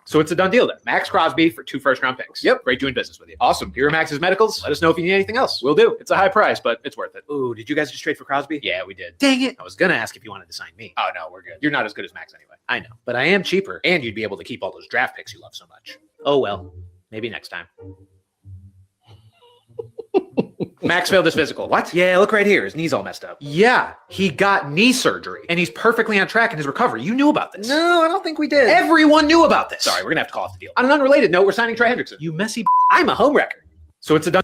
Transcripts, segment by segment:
So it's a done deal then. Max Crosby for 2 first-round picks. Yep. Great doing business with you. Awesome. Here are Max's medicals. Let us know if you need anything else. We'll do. It's a high price, but it's worth it. Ooh, did you guys just trade for Crosby? Yeah, we did. Dang it. I was going to ask if you wanted to sign me. Oh, no, we're good. You're not as good as Max anyway. I know. But I am cheaper, and you'd be able to keep all those draft picks you love so much. Oh, well. Maybe next time. Max failed his physical. What? Yeah, look right here. His knee's all messed up. Yeah, he got knee surgery, and he's perfectly on track in his recovery. You knew about this. No, I don't think we did. Everyone knew about this. Sorry, we're going to have to call off the deal. On an unrelated note, we're signing Trey Hendrickson. You messy I'm a home wrecker. So it's a done.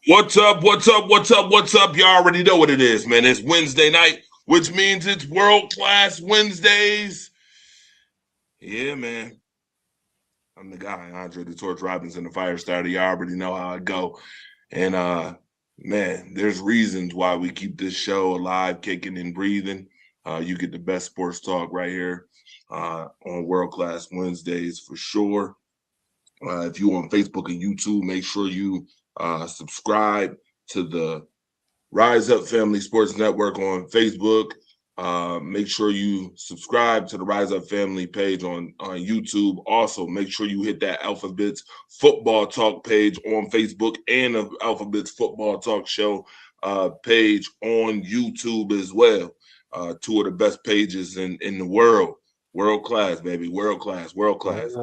What's up? What's up? What's up? What's up? You already know what it is, man. It's Wednesday night, which means it's World Class Wednesdays. Yeah, man. I'm the guy, Andre the Torch Robinson, the fire starter. You already know how I go. And, man, there's reasons why we keep this show alive, kicking and breathing. You get the best sports talk right here on World Class Wednesdays for sure. If you're on Facebook and YouTube, make sure you subscribe to the Rise Up Family Sports Network on Facebook. Make sure you subscribe to the Rise Up Family page on YouTube. Also, make sure you hit that Alphabets Football Talk page on Facebook and the Alphabets Football Talk Show page on YouTube as well. 2 of the best pages in the world. World class, baby. World class. World class.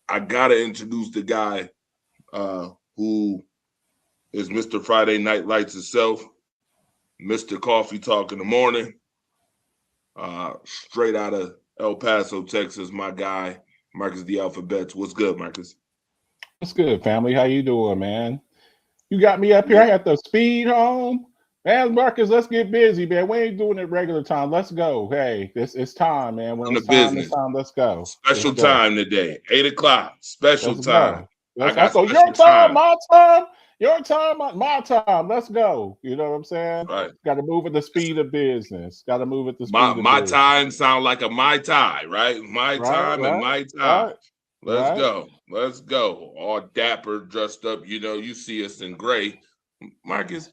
I got to introduce the guy who is Mr. Friday Night Lights himself, Mr. Coffee Talk in the morning, straight out of El Paso, Texas, my guy, Marcus the Alphabets. What's good, Marcus? What's good, family? How you doing, man? You got me up here. I got the speed home. Man, Marcus, let's get busy, man. We ain't doing it regular time. Let's go. Hey, it's time, man. When it's time, it's time. Let's go. Special time today, 8 o'clock. Special time. So your time, my time, your time, my time. Let's go. You know what I'm saying? Right. Got to move at the speed of business. Got to move at the speed my of my business. time sound like a Mai Tai, right? My time and my time. Let's go. Let's go. All dapper, dressed up. You know, you see us in gray. Marcus,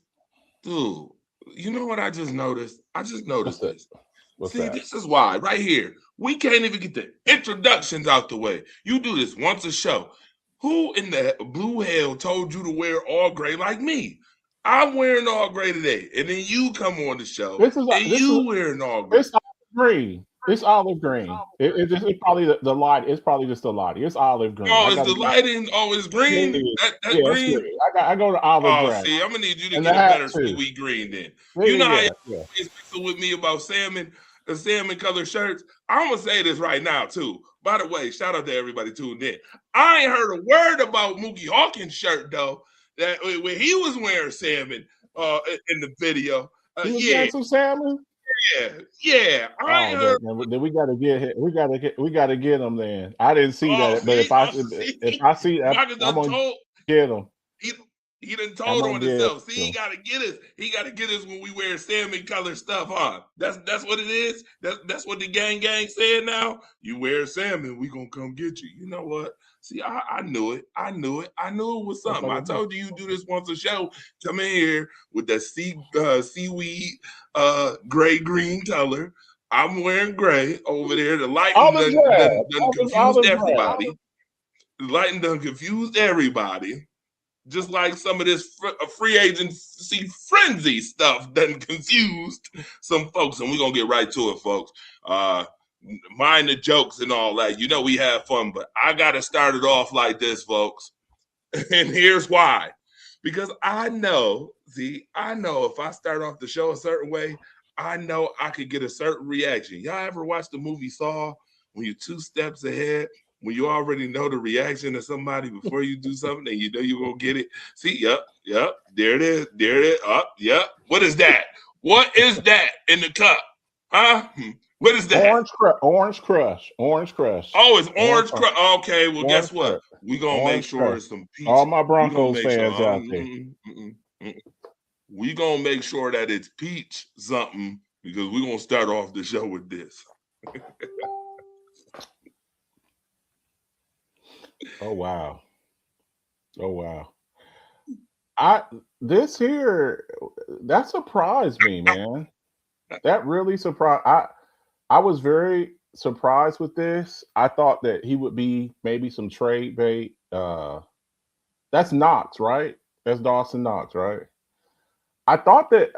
dude, you know what I just noticed? I just noticed this. See, this is why right here, we can't even get the introductions out the way. You do this once a show. Who in the blue hell told you to wear all gray like me? I'm wearing all gray today, and then you come on the show wearing all gray. It's olive green. It's olive green. It's probably the light. It's probably just the lighting. It's olive green. Oh, it's the lighting. Oh, it's green. That's green. Green. I go to olive green. See, I'm gonna need you to get a better seaweed green then. You know how you with me about salmon, the salmon color shirts. I'm gonna say this right now too. By the way, shout out to everybody tuned in. I ain't heard a word about Mookie Hawkins' shirt though. That when he was wearing salmon in the video. He was wearing some salmon. Yeah. I heard. Then we gotta get him. Then I didn't see that, but if I see that, I'm gonna get him. He done told on himself. See, he gotta get us. He gotta get us when we wear salmon color stuff on. That's what it is. That's what the gang said now. You wear salmon, we gonna come get you. You know what? See, I knew it. I knew it was something. I told you do this once a show. Come in here with that seaweed gray-green color. I'm wearing gray over there. The lighting done confused everybody. The lighting done confused everybody. Just like some of this free agency frenzy stuff done confused some folks. And we're going to get right to it, folks. Mind the jokes and all that. You know we have fun, but I got to start it off like this, folks. And here's why. Because I know if I start off the show a certain way, I know I could get a certain reaction. Y'all ever watch the movie Saw when you're 2 steps ahead? When you already know the reaction of somebody before you do something and you know you're going to get it. See, yep, there it is. Yep. What is that? What is that in the cup? Huh? What is that? Orange Crush. Oh, it's Orange Crush. Okay, well, guess what? We're going to make sure it's some peach. All my Broncos fans out there. We're going to make sure that it's peach something because we're going to start off the show with this. Oh wow. This here, that surprised me, man. That really surprised. I was very surprised with this. I thought that he would be maybe some trade bait. That's Knox, right? That's Dawson Knox, right? I thought that,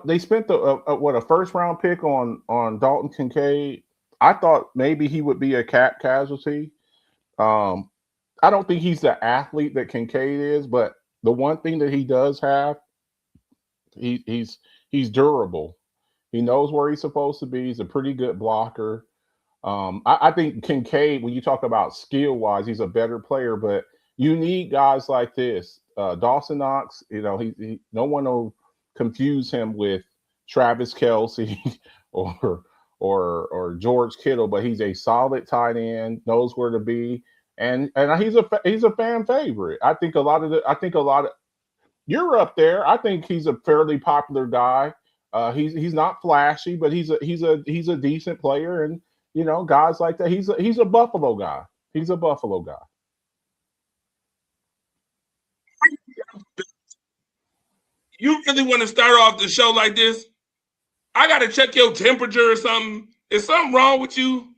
they spent a first round pick on Dalton Kincaid. I thought maybe he would be a cap casualty. I don't think he's the athlete that Kincaid is, but the one thing that he does have, he's durable. He knows where he's supposed to be. He's a pretty good blocker. I think Kincaid, when you talk about skill-wise, he's a better player, but you need guys like this. Dawson Knox, he no one will confuse him with Travis Kelce or George Kittle, but he's a solid tight end, knows where to be, and he's a fan favorite. I think a lot of you're up there. I think he's a fairly popular guy. He's not flashy, but he's a decent player, and guys like that. He's a Buffalo guy. He's a Buffalo guy. You really want to start off the show like this? I got to check your temperature or something. Is something wrong with you?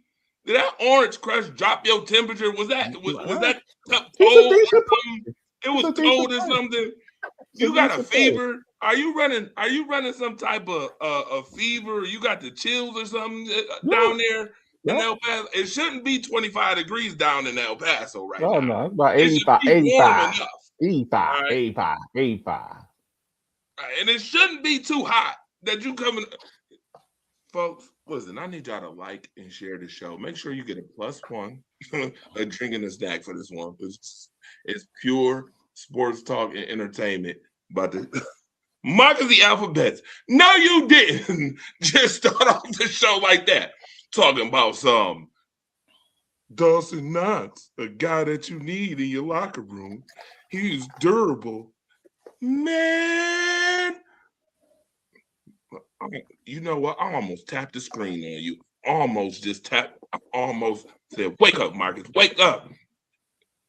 Did that Orange Crush drop your temperature? Was that cup cold or something? It was cold or something. You got a fever? Are you running some type of fever? You got the chills or something down there in El Paso? It shouldn't be 25 degrees down in El Paso right now. No, it's about 85. And it shouldn't be too hot that you come in. Folks, listen, I need y'all to like and share the show. Make sure you get a +1, a drink and a snack for this one. It's pure sports talk and entertainment. But Marcus the Alphabets. No, you didn't just start off the show like that. Talking about some Dawson Knox, a guy that you need in your locker room. He's durable. Man, you know what? I almost tapped the screen on you. almost said, "Wake up, Marcus. Wake up.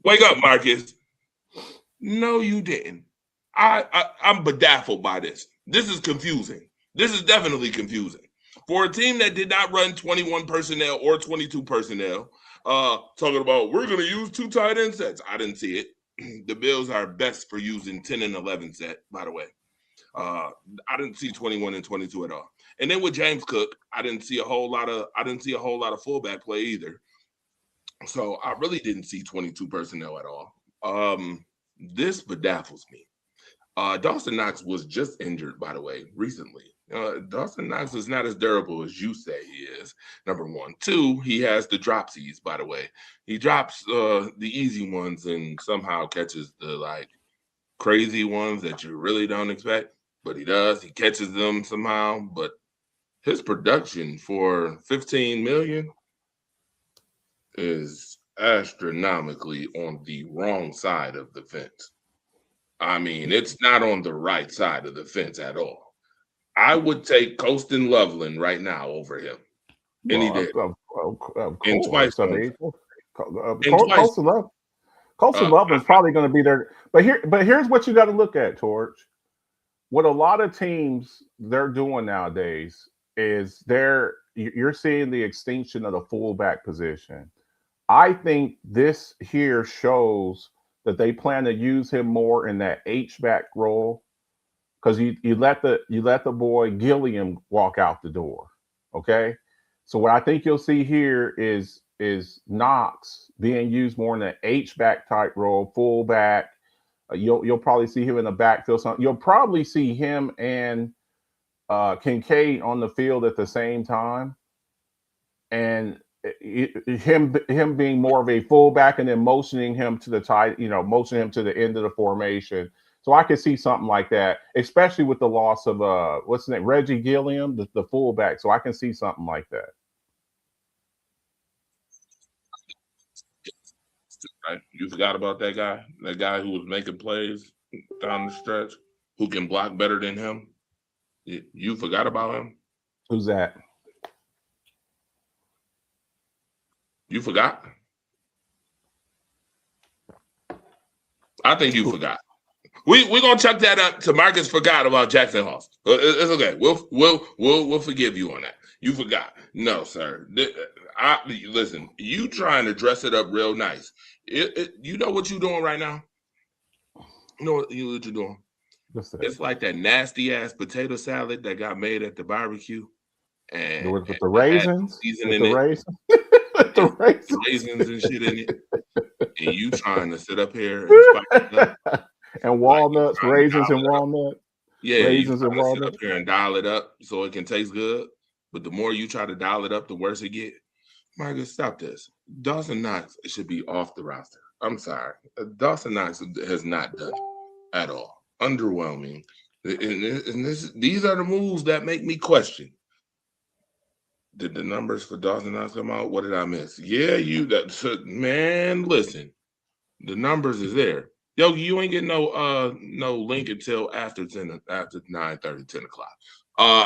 Wake up, Marcus." No, you didn't. I'm bedazzled by this. This is confusing. This is definitely confusing. For a team that did not run 21 personnel or 22 personnel, talking about we're going to use 2 tight end sets. I didn't see it. The Bills are best for using 10 and 11 set, by the way. I didn't see 21 and 22 at all. And then with James Cook, I didn't see a whole lot of fullback play either. So I really didn't see 22 personnel at all. This bedazzles me. Dawson Knox was just injured, by the way, recently. Dawson Knox is not as durable as you say he is, number one. 2, he has the dropsies, by the way. He drops the easy ones and somehow catches the crazy ones that you really don't expect, but he does. He catches them somehow, but his production for $15 million is astronomically on the wrong side of the fence. I mean, it's not on the right side of the fence at all. I would take Colston Loveland right now over him. Any day. And twice. Colston Loveland's probably going to be there. But here's what you got to look at, Torch. What a lot of teams they're doing nowadays is you're seeing the extinction of the fullback position. I think this here shows that they plan to use him more in that H-back role, because you let the boy Gilliam walk out the door. Okay, so what I think you'll see here is Knox being used more in the H-back type role, fullback. You'll probably see him in the backfield. You'll probably see him and Kincaid on the field at the same time, and him being more of a fullback and then motioning him to motioning him to the end of the formation. So I could see something like that, especially with the loss of what's his name, Reggie Gilliam, the fullback. So I can see something like that. Right. You forgot about that guy who was making plays down the stretch, who can block better than him. You forgot about him? Who's that? You forgot? I think you forgot. We're gonna chuck that up to Marcus forgot about Jackson Hoss. It's okay. We'll forgive you on that. You forgot. No, sir. Listen, you trying to dress it up real nice. You know what you're doing right now? You know what you're doing? It's like that nasty ass potato salad that got made at the barbecue. And with the raisins? The raisins and shit in it. And you trying to sit up here and walnuts, raisins and walnuts. Yeah, raisins and walnuts. Sit up here and dial it up so it can taste good. But the more you try to dial it up, the worse it get. Marcus, stop this. Dawson Knox should be off the roster. I'm sorry. Dawson Knox has not done it at all. Underwhelming. And these are the moves that make me question. Did the numbers for Dawson Knox come out? What did I miss? Yeah, man, listen. The numbers is there. Yogi, you ain't getting no link until after 9:30, 10 o'clock.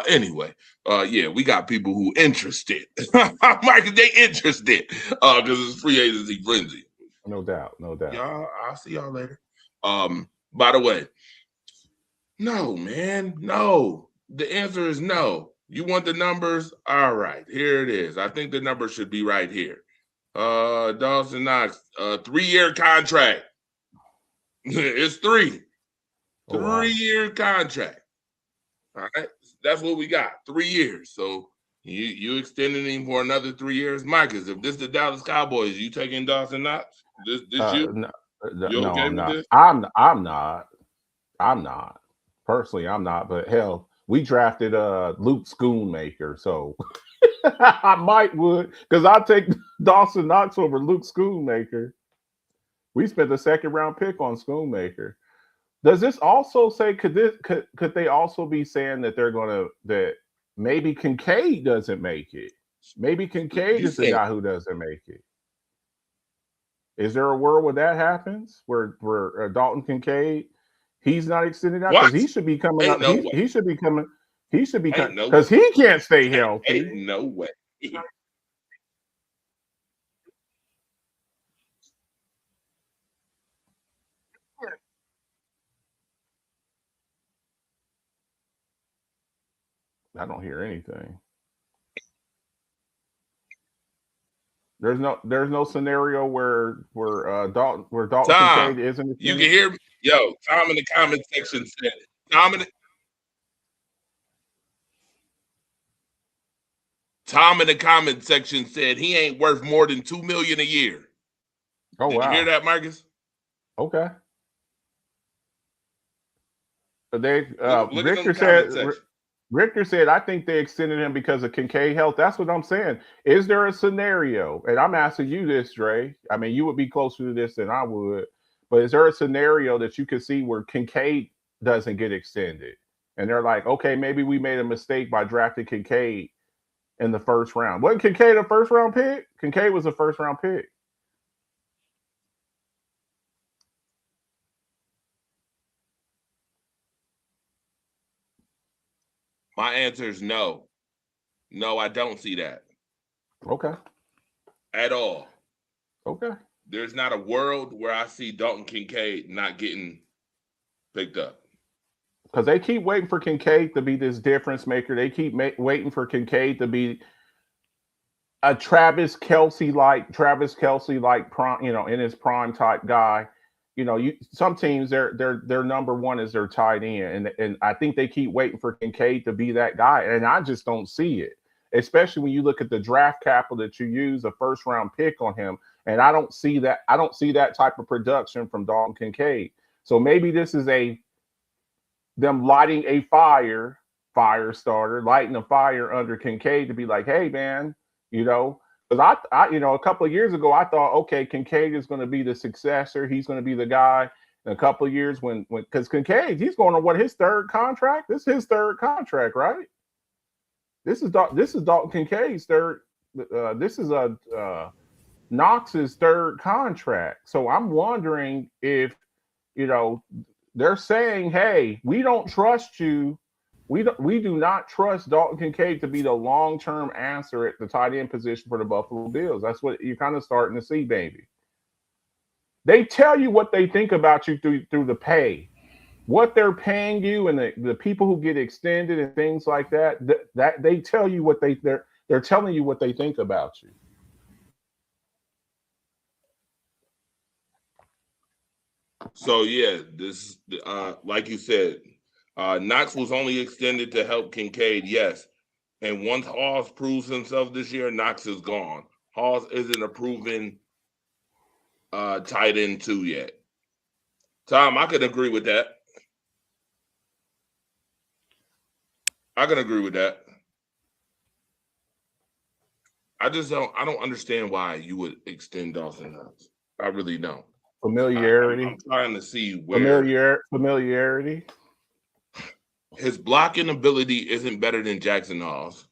Anyway, yeah, we got people who interested. Marcus, they interested because it's free agency frenzy. No doubt. Y'all, I'll see y'all later. By the way, no, man, no. The answer is no. You want the numbers? All right, here it is. I think the number should be right here. Dawson Knox, 3-year contract. It's 3. Oh, 3-year contract. All right, that's what we got. 3 years. So you extending him for another 3 years, Marcus? If this is the Dallas Cowboys, you taking Dawson Knox? This you? No, you okay I'm with not. this? I'm not. Personally, I'm not. But hell, we drafted Luke Schoonmaker, so I would because I take Dawson Knox over Luke Schoonmaker. We spent a 2nd round pick on Schoonmaker. Does this also say could they also be saying that that maybe Kincaid doesn't make it? Maybe Kincaid is the guy who doesn't make it. Is there a world where that happens? Where Dalton Kincaid, he's not extended out because he should be coming up. He should be coming. He should be coming because he can't stay healthy. Ain't no way. I don't hear anything. There's no scenario where Dalton Kincaid isn't. You can hear me? Yo, Tom in the comment section said Tom in the comment section said he ain't worth more than $2 million a year. Oh, Did wow. you hear that, Marcus? Okay. They Richter said, I think they extended him because of Kincaid health. That's what I'm saying. Is there a scenario? And I'm asking you this, Dre. I mean, you would be closer to this than I would. But is there a scenario that you could see where Kincaid doesn't get extended? And they're like, okay, maybe we made a mistake by drafting Kincaid in the first round. Wasn't Kincaid a first-round pick? Kincaid was a first-round pick. My answer is no. No, I don't see that. Okay. At all. Okay. There's not a world where I see Dalton Kincaid not getting picked up. Because they keep waiting for Kincaid to be this difference maker. They keep waiting for Kincaid to be a Travis Kelce like prime, in his prime type guy. Some teams their number one is their tight end, and I think they keep waiting for Kincaid to be that guy, and I just don't see it. Especially when you look at the draft capital that you use, a first round pick on him, and I don't see that. I don't see that type of production from Dalton Kincaid. So maybe this is them lighting a fire starter, lighting a fire under Kincaid to be like, hey man, because I a couple of years ago I thought, okay, Kincaid is going to be the successor. He's going to be the guy in a couple of years when because Kincaid, he's going on his third contract. This is his third contract, right? This is Dalton Kincaid's third. This is Knox's third contract. So I'm wondering if they're saying, hey, we don't trust you. We do not trust Dalton Kincaid to be the long-term answer at the tight end position for the Buffalo Bills. That's what you're kind of starting to see, baby. They tell you what they think about you through the pay, what they're paying you, and the people who get extended and things like that. That they tell you what they're telling you what they think about you. So yeah, this like you said. Knox was only extended to help Kincaid, yes. And once Hawes proves himself this year, Knox is gone. Hawes isn't a proven tight end 2 yet. Tom, I can agree with that. I don't understand why you would extend Dawson Knox. I really don't. Familiarity. I'm trying to see where familiarity. His blocking ability isn't better than Jackson Hawes.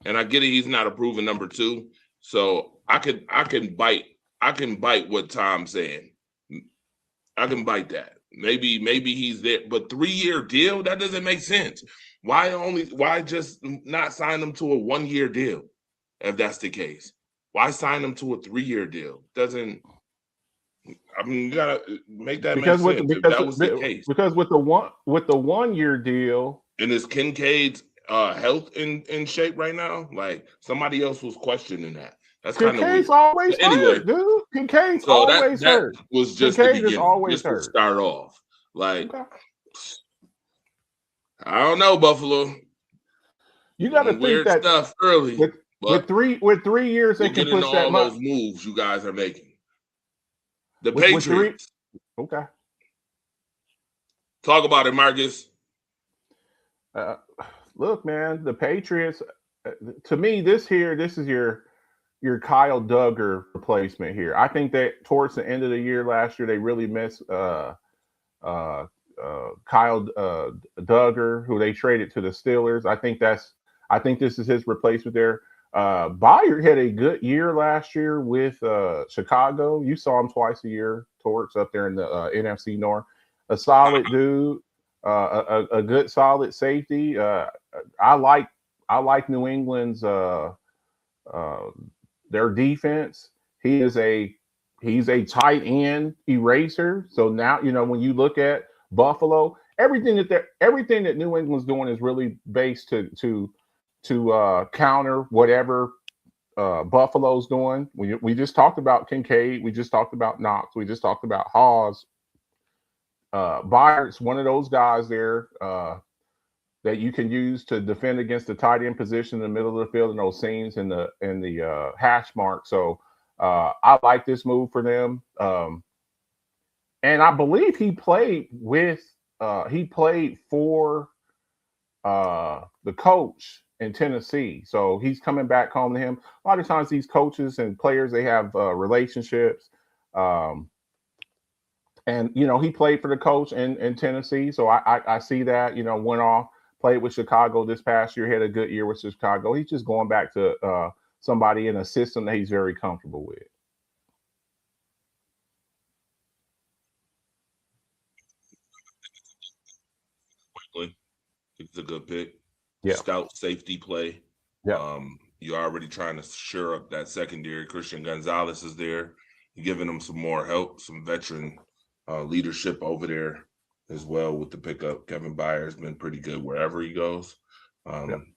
And I get it, he's not a proven number 2. So I can bite what Tom's saying. I can bite that. Maybe he's there, but 3-year deal, that doesn't make sense. Why just not sign him to a 1-year deal if that's the case? Why sign him to a 3-year deal? You gotta make that make sense. If that was the case. Because with the 1-year deal, and is Kincaid's health in shape right now? Like somebody else was questioning that. That's kind of weird. Kincaid's always hurt, dude. Kincaid's always hurt. That was just the beginning. Just to start off. Like, I don't know, Buffalo. You got to think that stuff early. With 3 years, they can push that all those moves you guys are making. The Patriots. Okay. Talk about it, Marcus. Look, man, the Patriots. To me, this is your Kyle Duggar replacement here. I think that towards the end of the year last year, they really missed Kyle Duggar, who they traded to the Steelers. I think this is his replacement there. Byard had a good year last year with Chicago. You saw him twice a year, Torts, up there in the NFC North. A solid dude, a good solid safety. I like New England's their defense. He's a tight end eraser. So now when you look at Buffalo, everything that New England's doing is really based to to counter whatever Buffalo's doing. We just talked about Kincaid. We just talked about Knox. We just talked about Hawes. Byard's one of those guys there that you can use to defend against the tight end position in the middle of the field and those seams in the hash mark. So I like this move for them. And I believe he played for the coach in Tennessee. So he's coming back home to him. A lot of times these coaches and players, they have relationships. And, he played for the coach in Tennessee. So I see that, went off, played with Chicago this past year, had a good year with Chicago. He's just going back to somebody in a system that he's very comfortable with. It's a good pick. Yeah. Scout safety play. Yeah. You're already trying to shore up that secondary. Christian Gonzalez is there. You're giving them some more help, some veteran leadership over there as well with the pickup. Kevin Byard has been pretty good wherever he goes. I'm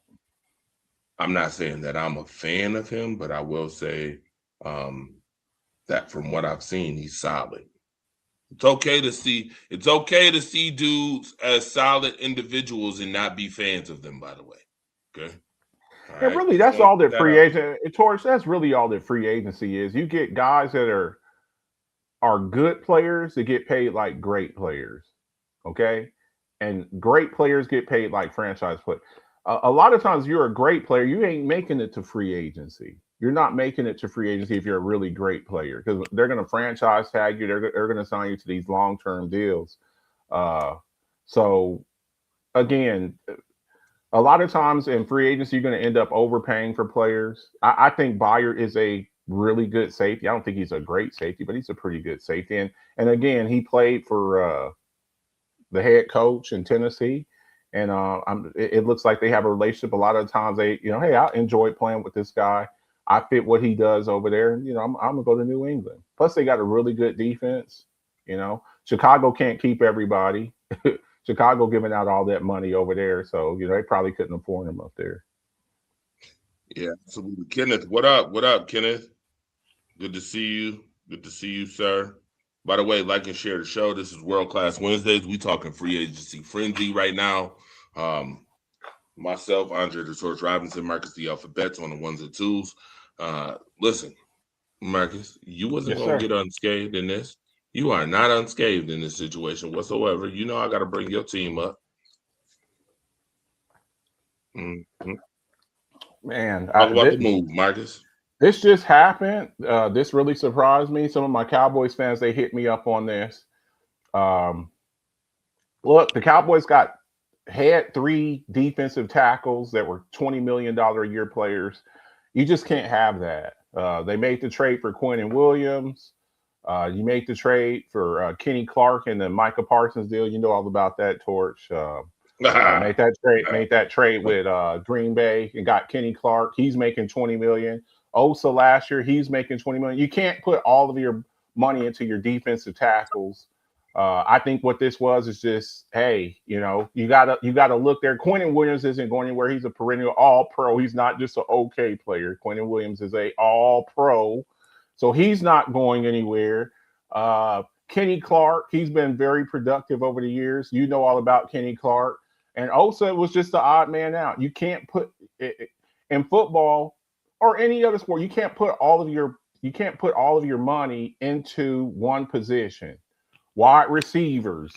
not saying that I'm a fan of him, but I will say that from what I've seen, he's solid. It's okay to see dudes as solid individuals and not be fans of them, by the way. Okay. And really, that's all that free agent, Torch, that's really all that free agency is. You get guys that are good players that get paid like great players. Okay. And great players get paid like franchise players. A lot of times you're a great player, you ain't making it to free agency. You're not making it to free agency if you're a really great player, because they're going to franchise tag you. They're going to sign you to these long-term deals. So, again, a lot of times in free agency, you're going to end up overpaying for players. I think Byard is a really good safety. I don't think he's a great safety, but he's a pretty good safety. And again, he played for the head coach in Tennessee. And it looks like they have a relationship. A lot of times hey, I enjoyed playing with this guy. I fit what he does over there. I'm going to go to New England. Plus, they got a really good defense. Chicago can't keep everybody. Chicago giving out all that money over there. So, they probably couldn't afford him up there. Yeah, absolutely. Kenneth, what up? What up, Kenneth? Good to see you. Good to see you, sir. By the way, like and share the show. This is World Class Wednesdays. We talking free agency frenzy right now. Myself, Andre the Source Robinson, Marcus the Alphabets on the ones and twos. Listen, Marcus, you wasn't going to get unscathed in this. You are not unscathed in this situation whatsoever. I got to bring your team up. Mm-hmm. Man, talk about the move, Marcus. This just happened. This really surprised me. Some of my Cowboys fans, they hit me up on this. Look, the Cowboys had 3 defensive tackles that were $20 million a year players. You just can't have that. They made the trade for Quinnen Williams. You made the trade for Kenny Clark and the Micah Parsons deal. You know all about that, Torch. Made that trade with Green Bay and got Kenny Clark. He's making $20 million. Osa last year, he's making $20 million. You can't put all of your money into your defensive tackles. I think what this was is just, hey, you gotta look there. Quinnen Williams isn't going anywhere. He's a perennial All-Pro. He's not just an okay player. Quinnen Williams is a All-Pro, so he's not going anywhere. Kenny Clark, he's been very productive over the years. You know all about Kenny Clark. And Osa was just the odd man out. You can't put in football or any other sport. You can't put all of your money into one position. Wide receivers,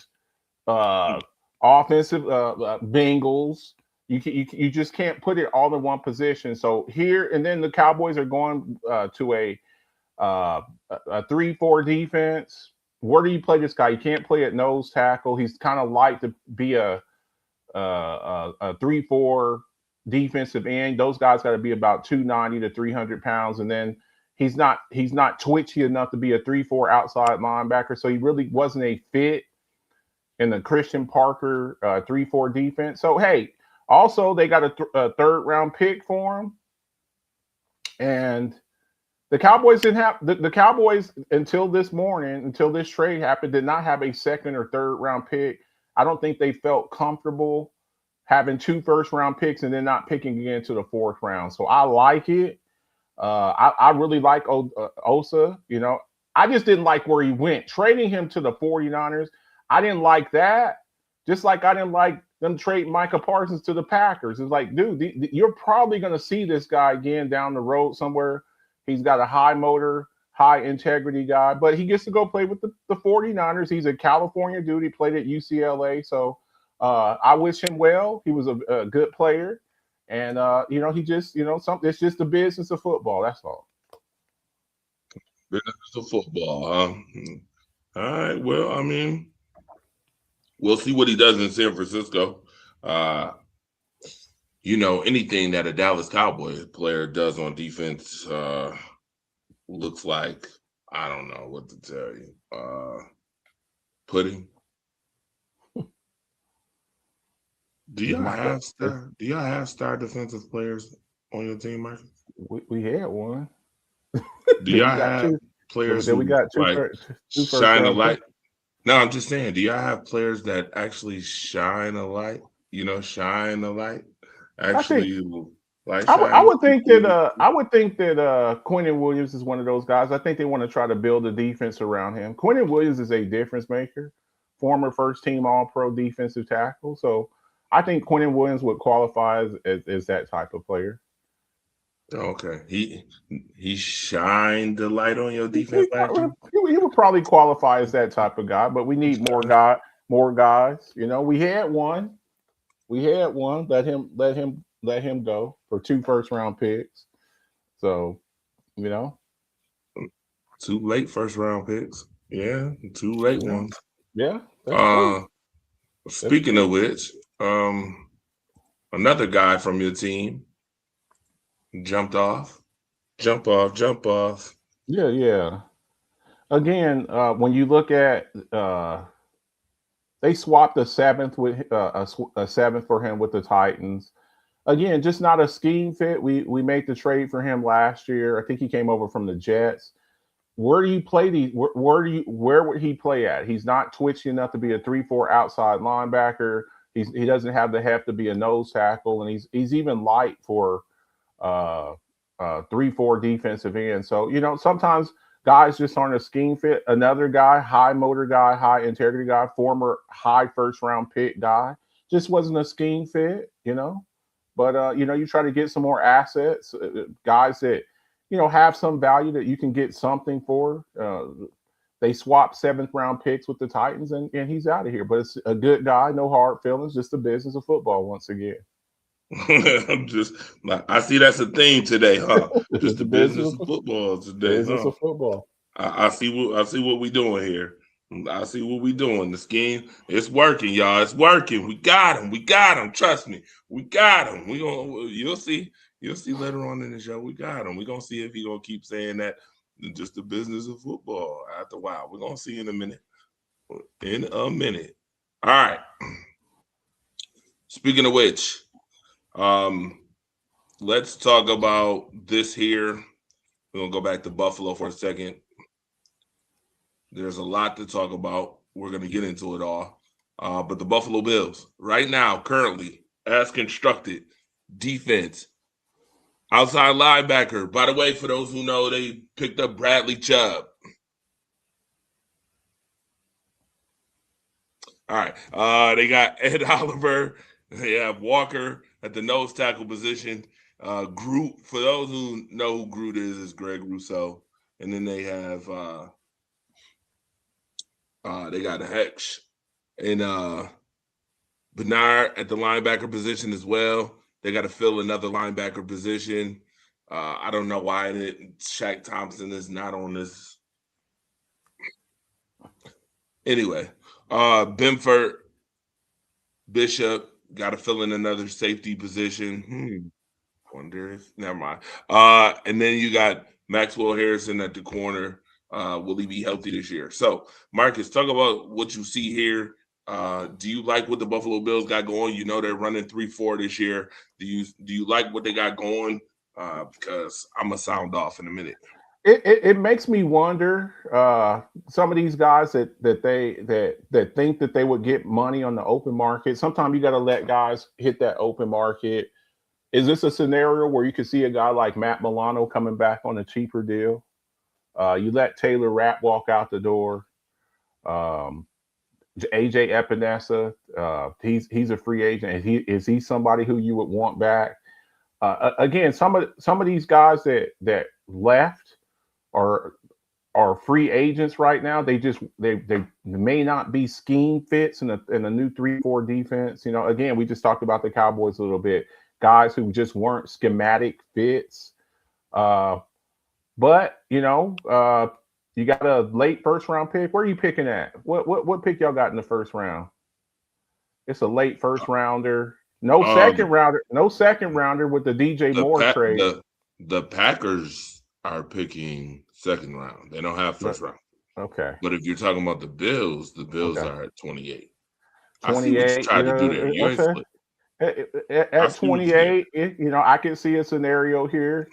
offensive Bengals. You just can't put it all in one position. So here and then the Cowboys are going to a 3-4 defense. Where do you play this guy? You can't play at nose tackle. He's kind of like to be a 3-4 defensive end. Those guys got to be about 290 to 300 pounds, and then he's not twitchy enough to be a 3-4 outside linebacker. So he really wasn't a fit in the Christian Parker 3-4 defense. So hey, also they got a 3rd round pick for him, and the Cowboys didn't have the Cowboys until this morning, until this trade happened, did not have a 2nd or 3rd round pick. I don't think they felt comfortable having 2 first-round picks and then not picking again to the 4th round. So I like it. I really like Osa. You know, I just didn't like where he went. Trading him to the 49ers, I didn't like that. Just like I didn't like them trade Micah Parsons to the Packers. It's like, dude, you're probably going to see this guy again down the road somewhere. He's got a high motor, high integrity guy, but he gets to go play with the 49ers. He's a California dude. He played at UCLA. So I wish him well. He was a good player. And, you know, he just, you know, it's just the business of football. That's all. Business of football, huh? All right. Well, I mean, we'll see what he does in San Francisco. You know, anything that a Dallas Cowboys player does on defense looks like, I don't know what to tell you. Pudding. Do y'all have star defensive players on your team, Marcus? We had one. Do y'all have players who shine a light? No, I'm just saying, do y'all have players that actually shine a light? You know, shine a light. Actually, I would think that Quinnen Williams is one of those guys. I think they want to try to build a defense around him. Quinnen Williams is a difference maker, former first-team All-Pro defensive tackle. So I think Quinnen Williams would qualify as that type of player. Okay, he shined the light on your defense. He would probably qualify as that type of guy, but we need more guys. You know, we had one. Let him go for 2 first-round picks. So, you know, 2 late first-round picks. Yeah, 2 late ones. Yeah. Speaking of which, another guy from your team jump off. Yeah. Again, when you look at they swapped a 7th with a 7th for him with the Titans. Again, just not a scheme fit. We made the trade for him last year. I think he came over from the Jets. Where do you play where would he play at? He's not twitchy enough to be a 3-4 outside linebacker. He doesn't have the heft to be a nose tackle, and he's even light for 3-4 defensive end. So, you know, sometimes guys just aren't a scheme fit. Another guy, high motor guy, high integrity guy, former high first-round pick guy, just wasn't a scheme fit, you know. But, you know, you try to get some more assets, guys that, you know, have some value that you can get something for. They swapped 7th-round picks with the Titans, and he's out of here. But it's a good guy, no hard feelings, just the business of football once again. I see that's a theme today, huh? Just the business of football today. Business of football. I see what we're doing here. I see what we're doing. The scheme, it's working, y'all. It's working. We got him. Trust me, we got him. You'll see later on in the show. We got him. We're gonna see if he's gonna keep saying that. Just the business of football. After a while, we're gonna see in a minute. All right. Speaking of which, let's talk about this here. We're gonna go back to Buffalo for a second. There's a lot to talk about. We're gonna get into it all. But the Buffalo Bills, right now, currently, as constructed, defense, outside linebacker. By the way, for those who know, they picked up Bradley Chubb. All right. They got Ed Oliver. They have Walker at the nose tackle position. Groot, for those who know who Groot is Greg Rousseau. And then they have they got Hex and Bernard at the linebacker position as well. They got to fill another linebacker position. I don't know why Shaq Thompson is not on this. Anyway, Benford, Bishop got to fill in another safety position. Wonder if never mind. And then you got Maxwell Harrison at the corner. Will he be healthy this year? So, Marcus, talk about what you see here. Do you like what the Buffalo Bills got going? You know they're running 3-4 this year. Do you like what they got going? Because I'm gonna sound off in a minute. It makes me wonder. Some of these guys that think that they would get money on the open market. Sometimes you got to let guys hit that open market. Is this a scenario where you could see a guy like Matt Milano coming back on a cheaper deal? You let Taylor Rapp walk out the door. AJ Epinesa, he's a free agent. Is he somebody who you would want back? Again, some of these guys that left are free agents right now. They may not be scheme fits in a new 3-4 defense. Again, we just talked about the Cowboys a little bit. Guys who just weren't schematic fits. But you got a late first round pick. Where are you picking at? What pick y'all got in the first round? It's a late first rounder. No second rounder. No second rounder with the DJ Moore trade. The Packers are picking second round. They don't have first round. Okay. But if you're talking about the Bills are at 28. 28. Try to do that. You ain't split. At 28, I can see a scenario here.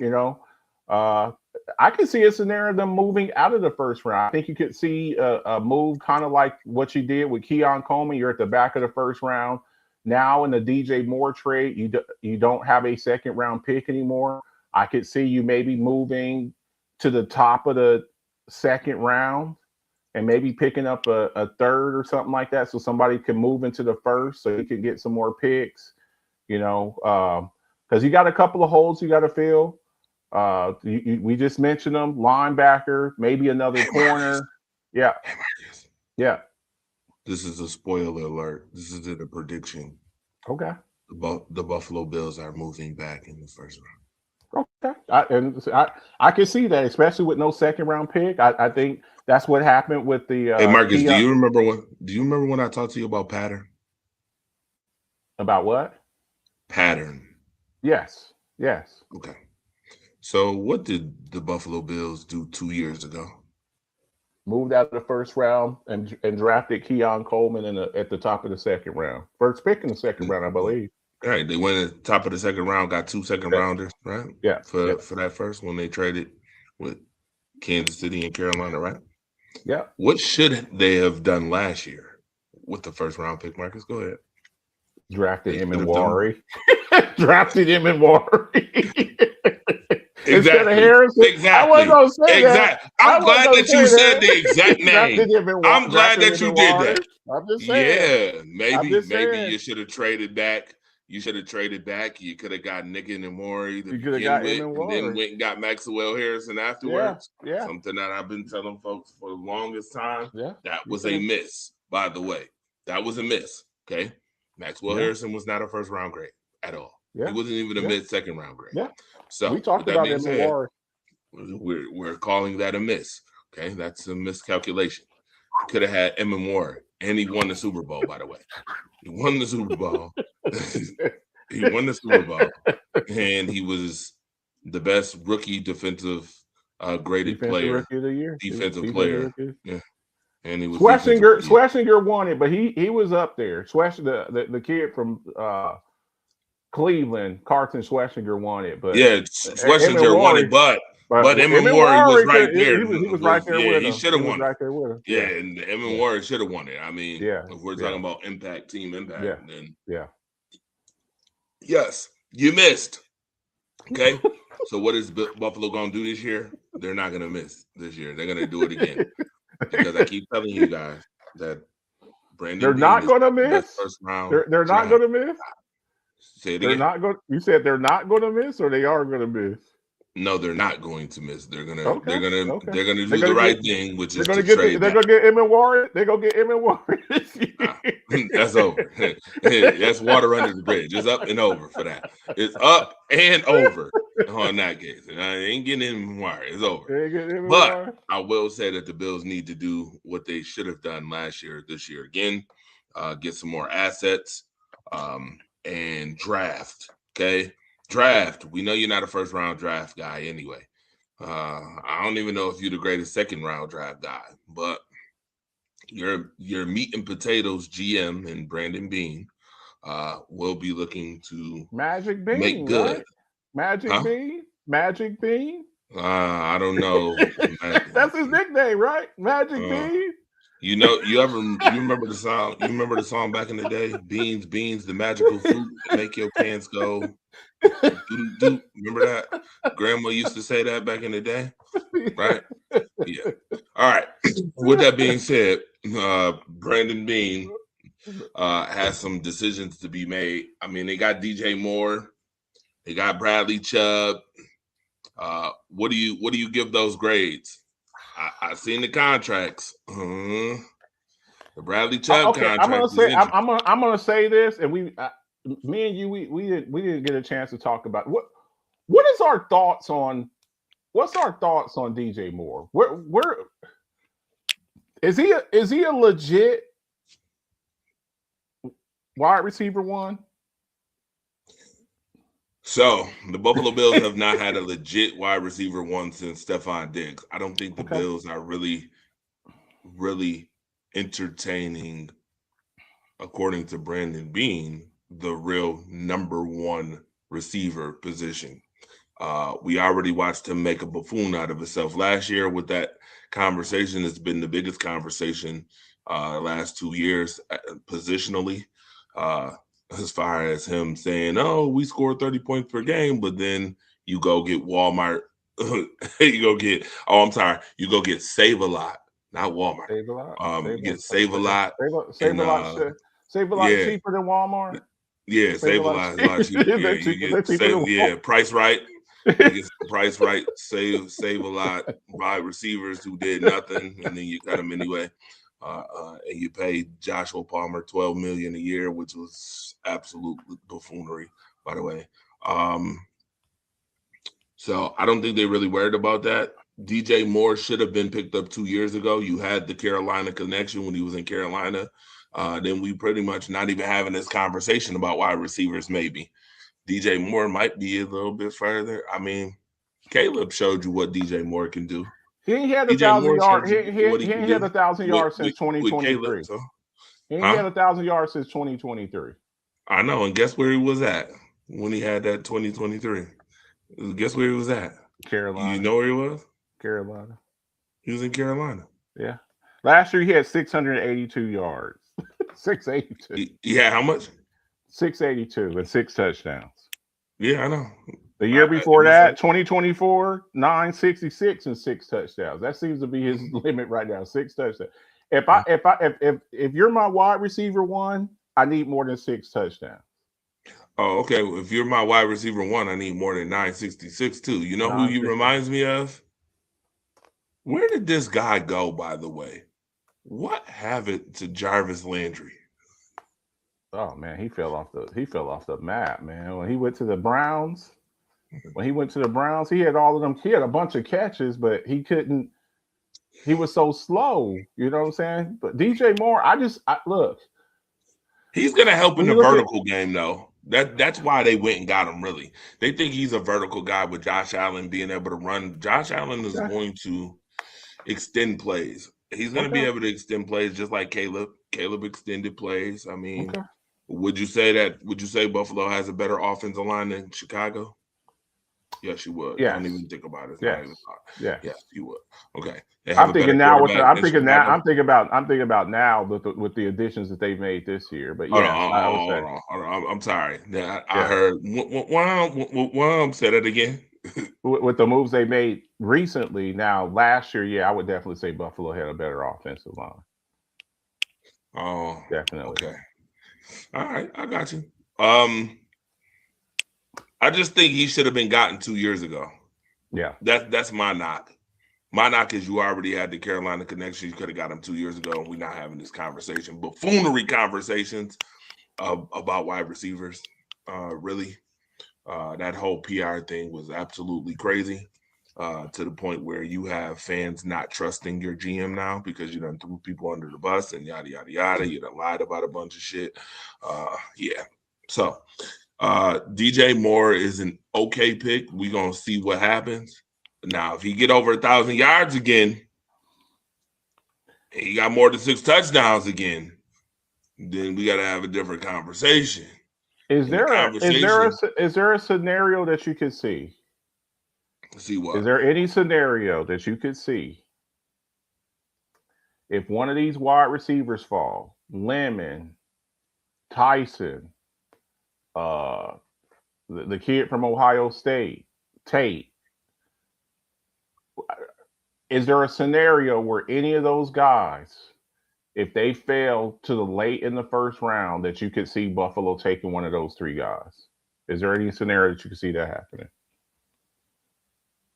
I can see a scenario of them moving out of the first round. I think you could see a move kind of like what you did with Keon Coleman. You're at the back of the first round. Now in the DJ Moore trade, you don't have a second round pick anymore. I could see you maybe moving to the top of the second round and maybe picking up a third or something like that, so somebody can move into the first, so you can get some more picks. Because you got a couple of holes you got to fill. We just mentioned them: linebacker, maybe another corner. Yeah. This is a spoiler alert. This is a prediction. Okay. The Buffalo Bills are moving back in the first round. Okay. I can see that, especially with no second round pick. I think that's what happened with the. Hey Marcus, do you remember when I talked to you about pattern? About what? Pattern. Yes. Okay. So what did the Buffalo Bills do 2 years ago? Moved out of the first round and drafted Keon Coleman at the top of the second round. First pick in the second round, I believe. Right. They went at the top of the second round, got 2 second rounders, right? Yeah. For that first when they traded with Kansas City and Carolina, right? Yeah. What should they have done last year with the first round pick, Marcus? Go ahead. Drafted him in Wari. Drafted him in Wari. Instead of Harrison. Exactly. I wasn't going to say that. I'm glad that you said the exact name. I'm glad that you did that. I'm just saying. Yeah, maybe you should have traded back. You should have traded back. You could have got Nick and Amori to begin with, and then went and got Maxwell Harrison afterwards. Yeah. Something that I've been telling folks for the longest time. Yeah. That was a miss, by the way. That was a miss. Okay. Maxwell Harrison was not a first round grade at all. Yeah. He wasn't even a mid-second round grade. Yeah. So we talked about him more. We're calling that a miss. Okay, that's a miscalculation. Could have had Emma Moore, and he won the Super Bowl. By the way, he won the Super Bowl. He won the Super Bowl, and he was the best rookie defensive graded player, rookie of the year, defensive player. Yeah, and he was Schlesinger won it, but he was up there. The kid from Cleveland, Carson Schlesinger won it, but Schlesinger won it, but Emmett Warren was right there. He was right there with him. He should have won it. Right there with him. Yeah, and Emmett Warren should have won it. I mean, if we're talking about team impact, then yes, you missed. Okay, so what is Buffalo going to do this year? They're not going to miss this year. They're going to do it again because I keep telling you guys that Brandon. They're not going to miss. First round. They're not going to miss. Say it again. You said they're not going to miss, or they are going to miss? No, they're not going to miss. They're gonna do the right thing, which is to trade. They're gonna get Emmett Warren. They're gonna get Emmett Warren. That's over. That's water under the bridge. It's up and over for that. It's up and over on that case. And I ain't getting Emmett Warren. It's over. But I will say that the Bills need to do what they should have done last year, this year again. Get some more assets. And draft, okay? Draft. We know you're not a first-round draft guy anyway. I don't even know if you're the greatest second-round draft guy, but your meat and potatoes GM and Brandon Beane will be looking to Magic Beane, make good. Right? Magic Beane? I don't know. That's his nickname, right? Magic Bean. You remember the song? You remember the song back in the day? Beans, beans, the magical fruit that make your pants go. Doo-doo-doo. Remember that? Grandma used to say that back in the day, right? Yeah. All right. With that being said, Brandon Beane has some decisions to be made. I mean, they got DJ Moore, they got Bradley Chubb. What do you give those grades? I seen the contracts. The Bradley Chubb contract. I'm gonna say this, and me and you, we didn't get a chance to talk about what is our thoughts on DJ Moore? Where is he a legit wide receiver one? So the Buffalo Bills have not had a legit wide receiver one since Stephon Diggs. I don't think the Bills are really entertaining, according to Brandon Beane, the real number one receiver position. We already watched him make a buffoon out of himself last year with that conversation. It's been the biggest conversation last 2 years positionally. As far as him saying, "Oh, we scored 30 points per game," but then you go get Walmart. You go get Save-A-Lot, not Walmart. You get Save-A-Lot. Save-A-Lot cheaper than Walmart. Yeah, Save-A-Lot is a lot cheaper. Yeah, you get Price Right. You get Price Right. Save-A-Lot. Buy receivers who did nothing, and then you cut them anyway. And you pay Joshua Palmer $12 million a year, which was absolute buffoonery, by the way. So I don't think they really worried about that. DJ Moore should have been picked up 2 years ago. You had the Carolina connection when he was in Carolina. Then we pretty much not even having this conversation about wide receivers. Maybe DJ Moore might be a little bit further. I mean, Caleb showed you what DJ Moore can do. He ain't had 1,000 yards. He ain't had 1,000 yards since 2023. He ain't had 1,000 yards since 2023. I know, and guess where he was at when he had that 2023? Guess where he was at? Carolina. You know where he was? Carolina. He was in Carolina. Yeah. Last year he had 682 yards. 682. Yeah, how much? 682 and 6 touchdowns. Yeah, I know. The year before that, 2024, 966 and 6 touchdowns. That seems to be his limit right now. 6 touchdowns. If you're my wide receiver one, I need more than 6 touchdowns. Oh, okay. Well, if you're my wide receiver one, I need more than 966 too. You know who you reminds me of? Where did this guy go, by the way? What happened to Jarvis Landry? Oh man, he fell off the map, man. When he went to the Browns, he had all of them. He had a bunch of catches, but he couldn't. He was so slow. You know what I'm saying? But DJ Moore, look. He's gonna help in the vertical game, though. That's why they went and got him. Really, they think he's a vertical guy with Josh Allen being able to run. Josh Allen is going to extend plays. He's going to be able to extend plays just like Caleb. Caleb extended plays. I mean, would you say Buffalo has a better offensive line than Chicago? Yes, you would. Yes. Don't even think about it. Yes, you would. Okay. I'm thinking about now with the additions that they've made this year. But hold on. I'm sorry. I heard one say that again. With the moves they made recently, now last year, I would definitely say Buffalo had a better offensive line. Oh, definitely. Okay. All right, I got you. I just think he should have been gotten 2 years ago. Yeah, that's my knock. My knock is you already had the Carolina connection. You could have got him 2 years ago, and we're not having this conversation. Buffoonery conversations about wide receivers. Really, that whole PR thing was absolutely crazy. To the point where you have fans not trusting your GM now because you done threw people under the bus and yada yada yada. You done lied about a bunch of shit. So DJ Moore is an okay pick. We're gonna see what happens. Now, if he get over 1,000 yards again, and he got more than 6 touchdowns again, then we got to have a different conversation. Is there a scenario that you could see? See what? Is there any scenario that you could see if one of these wide receivers fall, Lemon, Tyson, the kid from Ohio State, Tate, is there a scenario where any of those guys, if they fail to the late in the first round, that you could see Buffalo taking one of those three guys? Is there any scenario that you could see that happening?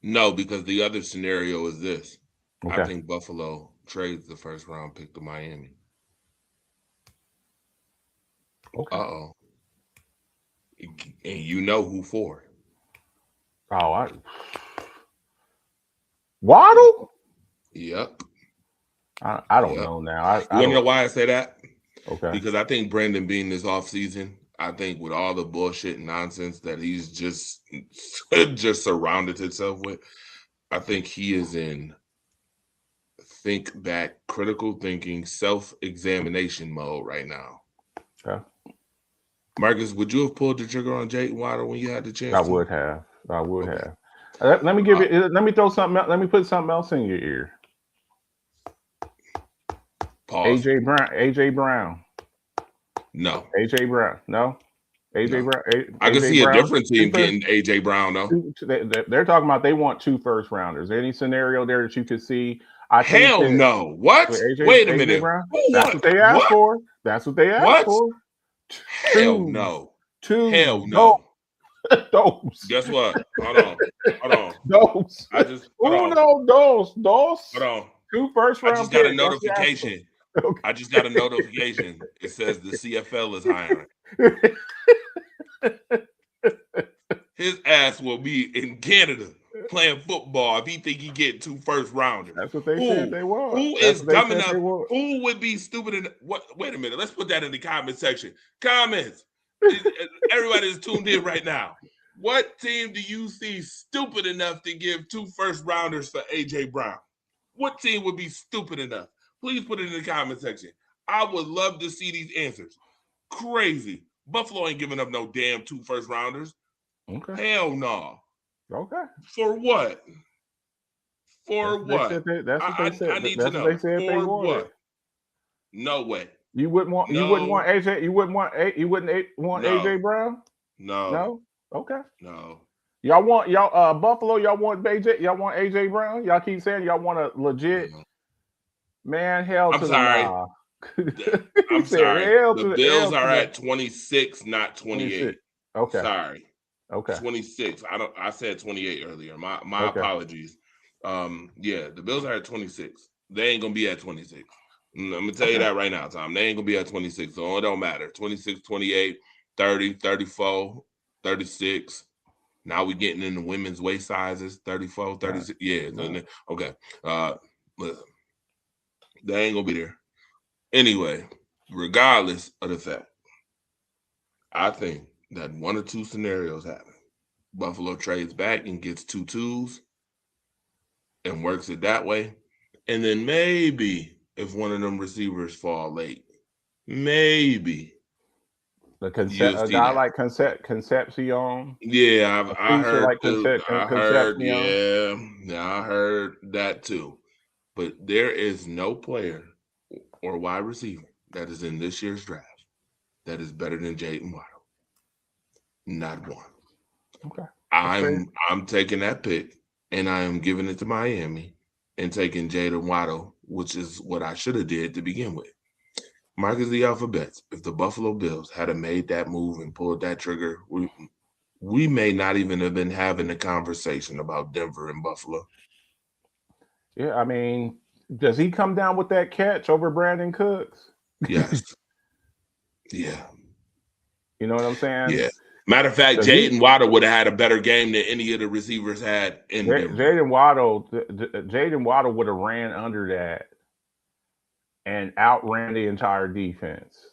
No, because the other scenario is this. Okay. I think Buffalo trades the first round pick to Miami. Okay. Uh-oh. And you know who for. Oh, Waddle? Yep. I don't know now. You want to know why I say that? Okay. Because I think Brandon Beane this offseason, I think with all the bullshit and nonsense that he's just surrounded himself with, I think he is in think back, critical thinking, self-examination mode right now. Okay. Marcus, would you have pulled the trigger on Jayden Waddle when you had the chance? I would have. Let me give you. Let me throw something. Let me put something else in your ear. Pause. AJ Brown. No. AJ Brown. No. AJ Brown. I can see a different team getting AJ Brown though. They're talking about they want 2 first rounders. Any scenario there that you could see? Hell no. What? Wait a minute. That's what they asked for. That's what they asked for. Hell no. 2. Hell no. Those. Guess what? Hold on. Those. I just those. Hold on. 2 first round. I just got a notification. Okay. I just got a notification. It says the CFL is hiring. His ass will be in Canada playing football if he think he get 2 first rounders. That's what they said they want. Who is dumb enough? Who would be stupid enough? Wait a minute. Let's put that in the comment section. Comments. Everybody is tuned in right now. What team do you see stupid enough to give 2 first rounders for AJ Brown? What team would be stupid enough? Please put it in the comment section. I would love to see these answers. Crazy. Buffalo ain't giving up no damn 2 first rounders. Okay. Hell no. Okay. For what? For what? That's what they said. I need to know. For what? No way. You wouldn't want AJ. You wouldn't want AJ Brown? No. No? Okay. No. Y'all want Buffalo, y'all want AJ Brown? Y'all keep saying y'all want a legit man. Hell I'm to sorry. I'm sorry. The Bills are at 26, not 28. Okay. Sorry. Okay. 26. I said 28 earlier. My apologies. Yeah, the Bills are at 26. They ain't gonna be at 26. I'm gonna tell you that right now, Tom. They ain't gonna be at 26, so it don't matter. 26, 28, 30, 34, 36. Now we getting into women's waist sizes, 34, 36. Right. Yeah. Right. Okay. Listen. They ain't gonna be there. Anyway, regardless of the fact, I think that 1 or 2 scenarios happen. Buffalo trades back and gets 2 2s and works it that way. And then maybe if one of them receivers fall late, maybe a guy like Concepcion. Yeah, I heard. I heard that too. But there is no player or wide receiver that is in this year's draft that is better than Jayden Waddle. Not one. Okay. I'm taking that pick and I am giving it to Miami and taking Jayden Waddle, which is what I should have did to begin with. Marcus the Alphabets, if the Buffalo Bills had made that move and pulled that trigger, we may not even have been having a conversation about Denver and Buffalo. Yeah, I mean, does he come down with that catch over Brandon Cooks? Yes. Yeah. You know what I'm saying? Yeah. Matter of fact, Jayden Waddle would have had a better game than any of the receivers had in Jayden Waddle would have ran under that and outran the entire defense.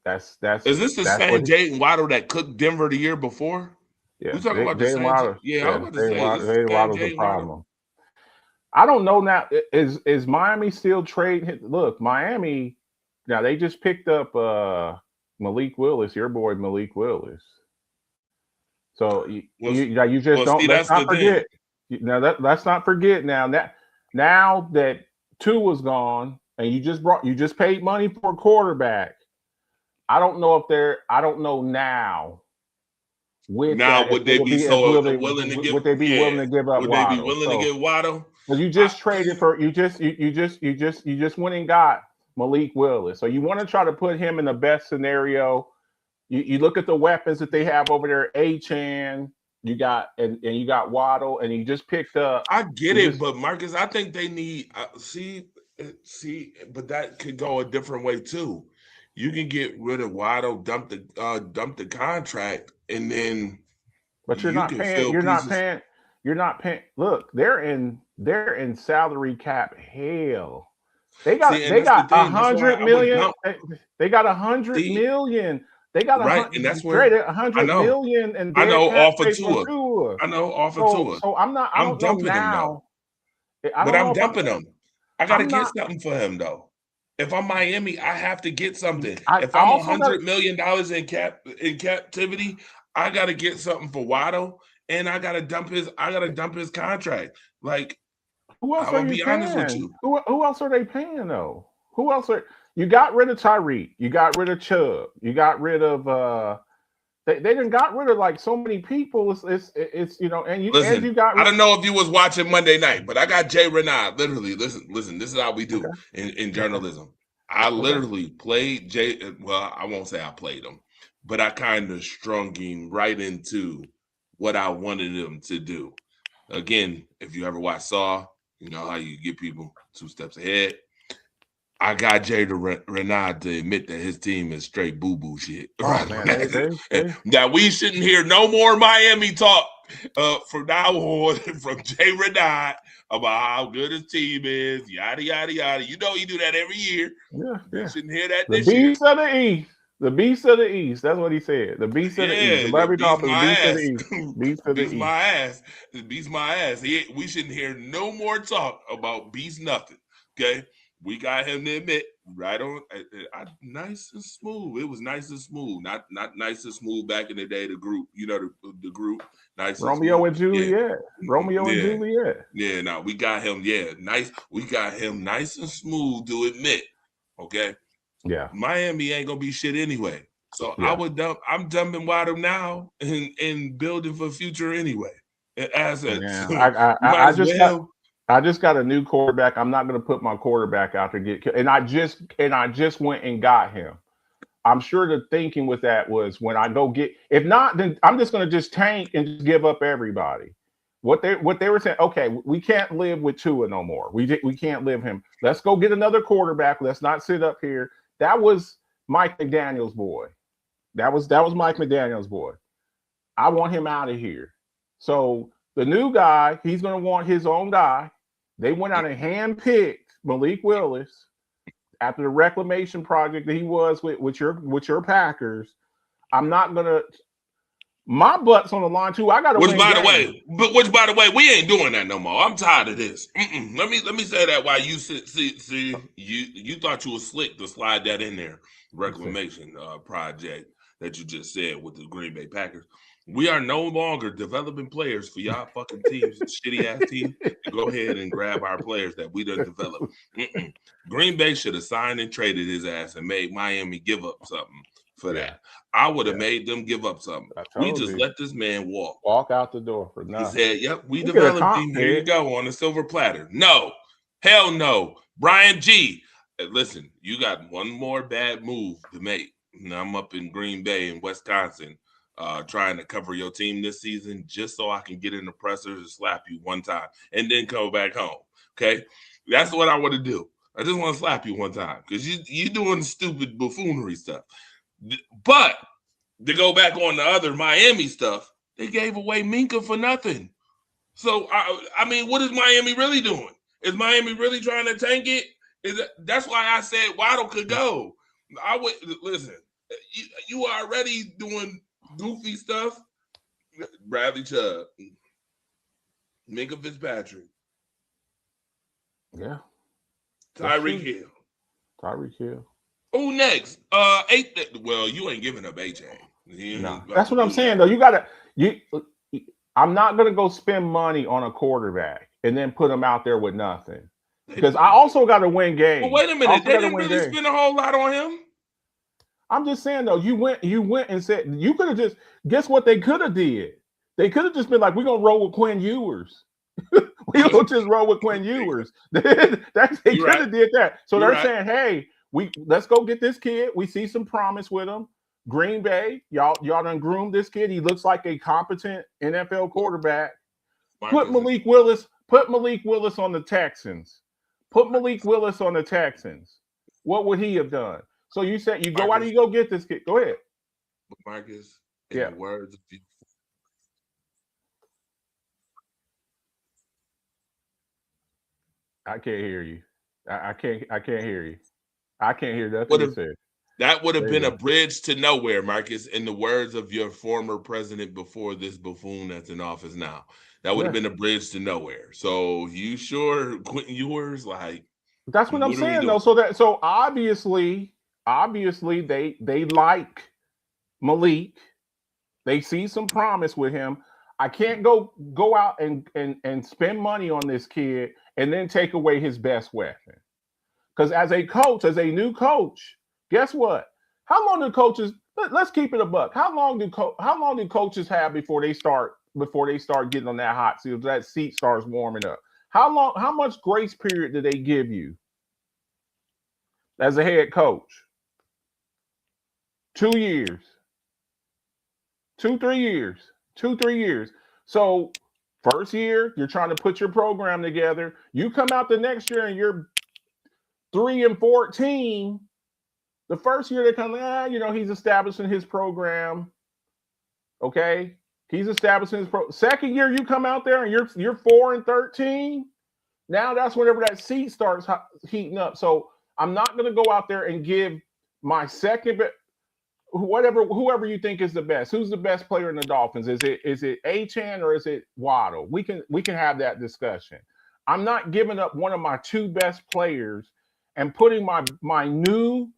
Is this the same Jayden Waddle that cooked Denver the year before? Yeah, we talking about the same Waddle. Yeah, I was about to say Jayden Waddle's a problem. I don't know now. Is Miami still trading? Look, Miami now they just picked up Malik Willis, your boy Malik Willis. So you just don't. Let's not forget. Now let's not forget now that Tua's gone and you just paid money for a quarterback. I don't know now. Would they be willing to give? Would they be willing to give up? Would Waddle? They be willing to give Waddle? Because you just traded for you just went and got Malik Willis. So you want to try to put him in the best scenario. You look at the weapons that they have over there. Achane, you got and you got Waddle, and you just picked up. I get it, but Marcus, I think they need see, but that could go a different way too. You can get rid of Waddle, dump the contract, and then. But you're not paying. You're not paying. Look, they're in salary cap hell. They got 100 million. They got 100 million. They got and that's where 100 million. And I know off of Tua. I know off of Tua. So I'm dumping him now. But I'm dumping him. I got to get something for him though. If I'm Miami, I have to get something. If I'm $100 million in captivity, I got to get something for Waddle, and I got to dump his contract. Like, who else are you paying? With you. Who else are they paying though? Who else are you got rid of Tyreek? You got rid of Chubb. You got rid of they didn't got rid of like so many people. It's you know, and you listen, and you got. I don't know if you was watching Monday night, but I got Jay Renaud. Literally, listen. This is how we do in journalism. I literally played Jay. Well, I won't say I played him, but I kind of strung him right into what I wanted him to do. Again, if you ever watch Saw, you know how you get people 2 steps ahead. I got Jay Renaud to admit that his team is straight boo-boo shit. Oh, man, that we shouldn't hear no more Miami talk from now on from Jay Renaud about how good his team is, yada, yada, yada. You know he do that every year. Yeah. You shouldn't hear that this year. Beast of the East. The Beast of the East. That's what he said. The Beast of the East. The Miami Dolphins, Beast of the East. Beast of the East. My ass. Beast my ass. We shouldn't hear no more talk about Beast nothing. Okay? We got him to admit right on nice and smooth. It was nice and smooth. Not nice and smooth back in the day, the group. You know, the group. Nice Romeo and Juliet. Yeah. Romeo and Juliet. Yeah, no, we got him, nice. We got him nice and smooth to admit. Okay. Yeah. Miami ain't gonna be shit anyway. So I'm dumping Waddle now and building for future anyway. Assets. Yeah. I just got a new quarterback. I'm not going to put my quarterback out there and I just went and got him. I'm sure the thinking with that was when I go get, if not, then I'm just going to just tank and just give up everybody. What they were saying, okay, we can't live with Tua no more. We can't live him. Let's go get another quarterback. Let's not sit up here. That was Mike McDaniel's boy. That was Mike McDaniel's boy. I want him out of here. So the new guy, he's going to want his own guy. They went out and handpicked Malik Willis after the reclamation project that he was with your Packers. I'm not going to. My butt's on the line too. I got to. Which, by the way, we ain't doing that no more. I'm tired of this. Let me say that while you see you thought you was slick to slide that in there. Reclamation project that you just said with the Green Bay Packers. We are no longer developing players for y'all fucking teams, shitty ass teams. Go ahead and grab our players that we done developed. Green Bay should have signed and traded his ass and made Miami give up something for that. I would have made them give up something. We just let this man walk out the door for nothing. He said, "Yep, we developed him. Here you go on a silver platter." No, hell no, Brian G. Listen, you got one more bad move to make. Now I'm up in Green Bay in Wisconsin. Trying to cover your team this season just so I can get in the pressers and slap you one time and then go back home. Okay, that's what I want to do. I just want to slap you one time because you doing stupid buffoonery stuff. But to go back on the other Miami stuff, they gave away Minka for nothing. So I mean, what is Miami really doing? Is Miami really trying to tank it? That's why I said Waddle could go. I would listen. You are already doing goofy stuff. Bradley Chubb, Minka Fitzpatrick, Tyreek Hill. Who next? Well, you ain't giving up AJ. No. That's what I'm saying though. You gotta I'm not going to go spend money on a quarterback and then put him out there with nothing. Because I also got to win games. Well, wait a minute. They didn't really spend a whole lot on him. I'm just saying though, you went and said you could have just guess what they could have did. They could have just been like, we're gonna roll with Quinn Ewers. We're gonna just roll with Quinn Ewers. They could have did that. So they're saying, hey, let's go get this kid. We see some promise with him. Green Bay, y'all done groomed this kid. He looks like a competent NFL quarterback. Put Malik Willis on the Texans. What would he have done? So you said you go out and you go get this kid. Go ahead. Marcus, in the words of people. I can't hear you. I can't hear you. I can't hear nothing you said. That would have been a bridge to nowhere, Marcus, in the words of your former president before this buffoon that's in office now. That would have been a bridge to nowhere. So you sure Quentin Ewers, like that's what I'm saying though. So obviously they like Malik. They see some promise with him. I can't go out and spend money on this kid and then take away his best weapon. Because as a new coach, guess what? How long do coaches? Let's keep it a buck. How long do coaches have before they start getting on that hot seat? That seat starts warming up. How much grace period do they give you as a head coach? 2 years. 2-3 years. 2-3 years. So first year, you're trying to put your program together. You come out the next year and you're 3-14. The first year they come, he's establishing his program. Okay, he's establishing his program. Second year you come out there and you're 4-13. Now that's whenever that seat starts heating up. So I'm not going to go out there and give my second, but whoever you think is the best. Who's the best player in the Dolphins? Is it Achane or is it Waddle? We can have that discussion. I'm not giving up one of my two best players and putting my new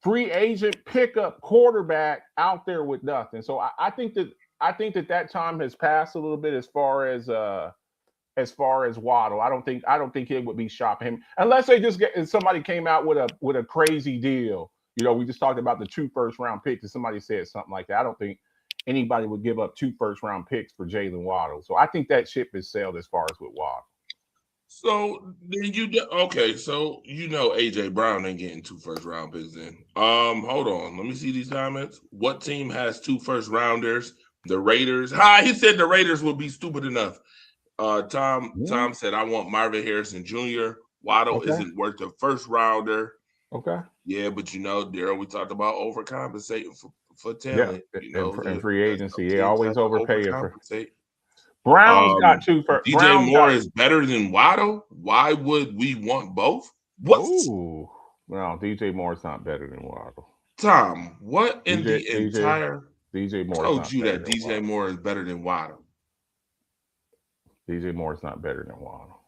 free agent pickup quarterback out there with nothing. So I think that time has passed a little bit as far as Waddle. I don't think it would be shopping him unless they just somebody came out with a crazy deal. We just talked about the 2 first-round picks, and somebody said something like that. I don't think anybody would give up 2 first-round picks for Jalen Waddle. So I think that ship is sailed as far as with Waddle. So then so AJ Brown ain't getting 2 first-round picks then. Hold on. Let me see these comments. What team has 2 first-rounders? The Raiders. He said the Raiders will be stupid enough. Tom said, I want Marvin Harrison Jr. Waddle isn't worth a first-rounder. Okay. Yeah, but Daryl, we talked about overcompensating for talent. And free agency. Yeah, always overpaying for. Brown's got 2 first. DJ Moore is better than Waddle. Why would we want both? What? Ooh, no, DJ Moore's not better than Waddle. Tom, what in the entire DJ Moore told you that DJ Moore is better than Waddle? DJ Moore's not better than Waddle.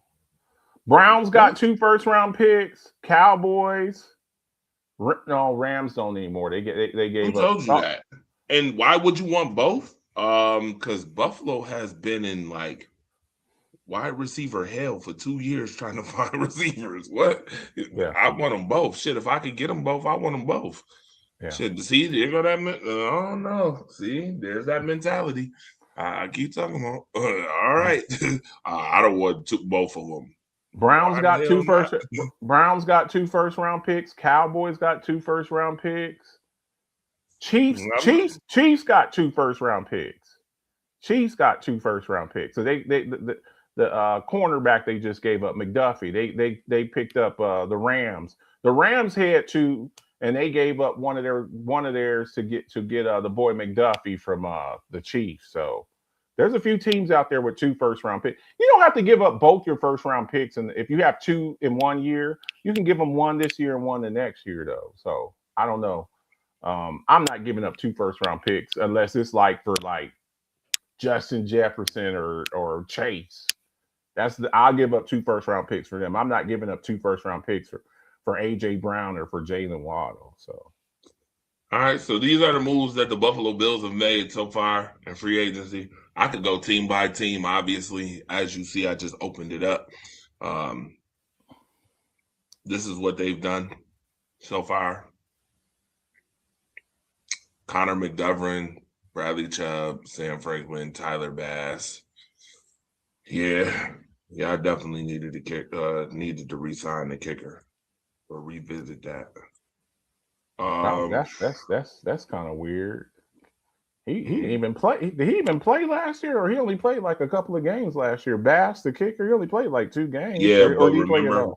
Browns got 2 first-round picks. Cowboys. No, Rams don't anymore. They gave Who told you that? And why would you want both? Because Buffalo has been in like wide receiver hell for 2 years trying to find receivers. What? Yeah. I want them both. Shit, if I could get them both, I want them both. Yeah. Shit, see, there go that. Oh no, see, there's that mentality. I keep talking about. All right, I don't want both of them. Browns got 2 first-round picks. Cowboys got 2 first-round picks. Chiefs got 2 first-round picks. Chiefs got 2 first-round picks. So the cornerback they just gave up, McDuffie. They picked up the Rams. The Rams had 2, and they gave up one of theirs to get the boy McDuffie from the Chiefs. So there's a few teams out there with 2 first-round picks. You don't have to give up both your first-round picks, and if you have 2 in 1 year, you can give them 1 this year and 1 the next year, though. So I don't know. I'm not giving up 2 first-round picks unless it's like for like Justin Jefferson or Chase. I'll give up 2 first-round picks for them. I'm not giving up 2 first-round picks for AJ Brown or for Jalen Waddle. So All right, so these are the moves that the Buffalo Bills have made so far in free agency. I could go team by team. Obviously, as you see, I just opened it up. This is what they've done so far. Connor McGovern, Bradley Chubb, Sam Franklin, Tyler Bass. Yeah, I definitely needed to re-sign the kicker or revisit that. That's kind of weird. He didn't even play. Did he even play last year, or he only played like a couple of games last year? Bass, the kicker, he only played like 2 games. Yeah, but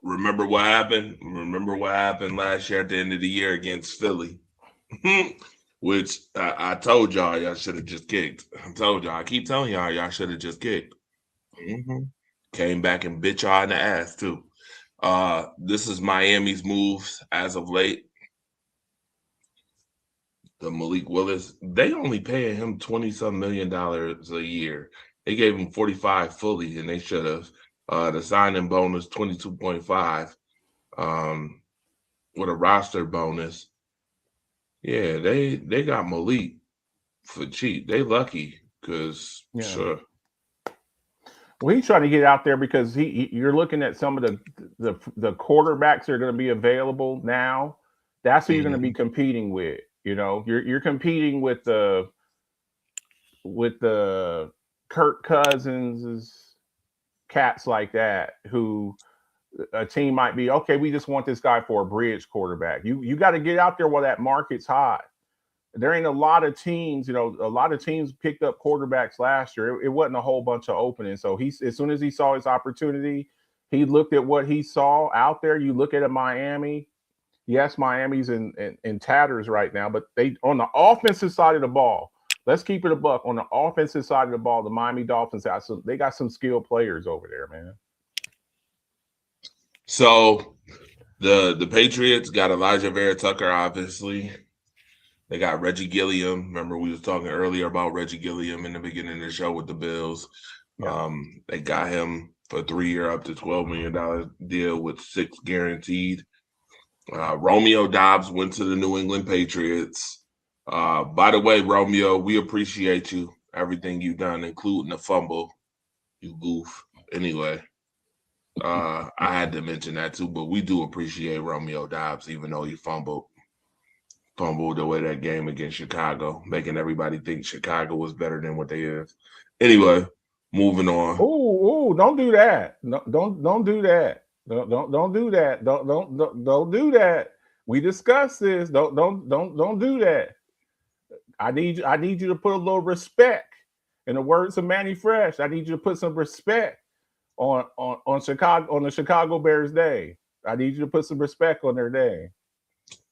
remember what happened? Remember what happened last year at the end of the year against Philly, which I told y'all should have just kicked. I keep telling y'all should have just kicked. Came back and bit y'all in the ass too. This is Miami's moves as of late. The Malik Willis, they only paying him $20-some million a year. They gave him 45 fully, and they should have. The signing bonus 22.5, with a roster bonus. Yeah, they got Malik for cheap. They lucky because sure. Well, he's trying to get out there because you're looking at some of the quarterbacks that are going to be available now. That's who you're going to be competing with. You know, you're competing with the Kirk Cousins, cats like that, who a team might be, okay, we just want this guy for a bridge quarterback. You got to get out there while that market's hot. There ain't a lot of teams, a lot of teams picked up quarterbacks last year. It wasn't a whole bunch of openings. So as soon as he saw his opportunity, he looked at what he saw out there. You look at a Miami. Yes, Miami's in tatters right now, but they on the offensive side of the ball. Let's keep it a buck. On the offensive side of the ball, the Miami Dolphins they got some skilled players over there, man. So the Patriots got Elijah Vera Tucker, obviously. They got Reggie Gilliam. Remember, we was talking earlier about Reggie Gilliam in the beginning of the show with the Bills. Yeah. They got him for a 3-year, up to $12 million deal with 6 guaranteed. Romeo Doubs went to the New England Patriots. By the way, Romeo, we appreciate you. Everything you've done, including the fumble. You goof. Anyway, I had to mention that too, but we do appreciate Romeo Doubs, even though he fumbled away that game against Chicago, making everybody think Chicago was better than what they is. Anyway, moving on. Oh, don't do that. No, don't do that. Don't do that. Don't do that. We discussed this. Don't do that. I need you to put a little respect. In the words of Manny Fresh, I need you to put some respect on Chicago, on the Chicago Bears day. I need you to put some respect on their day.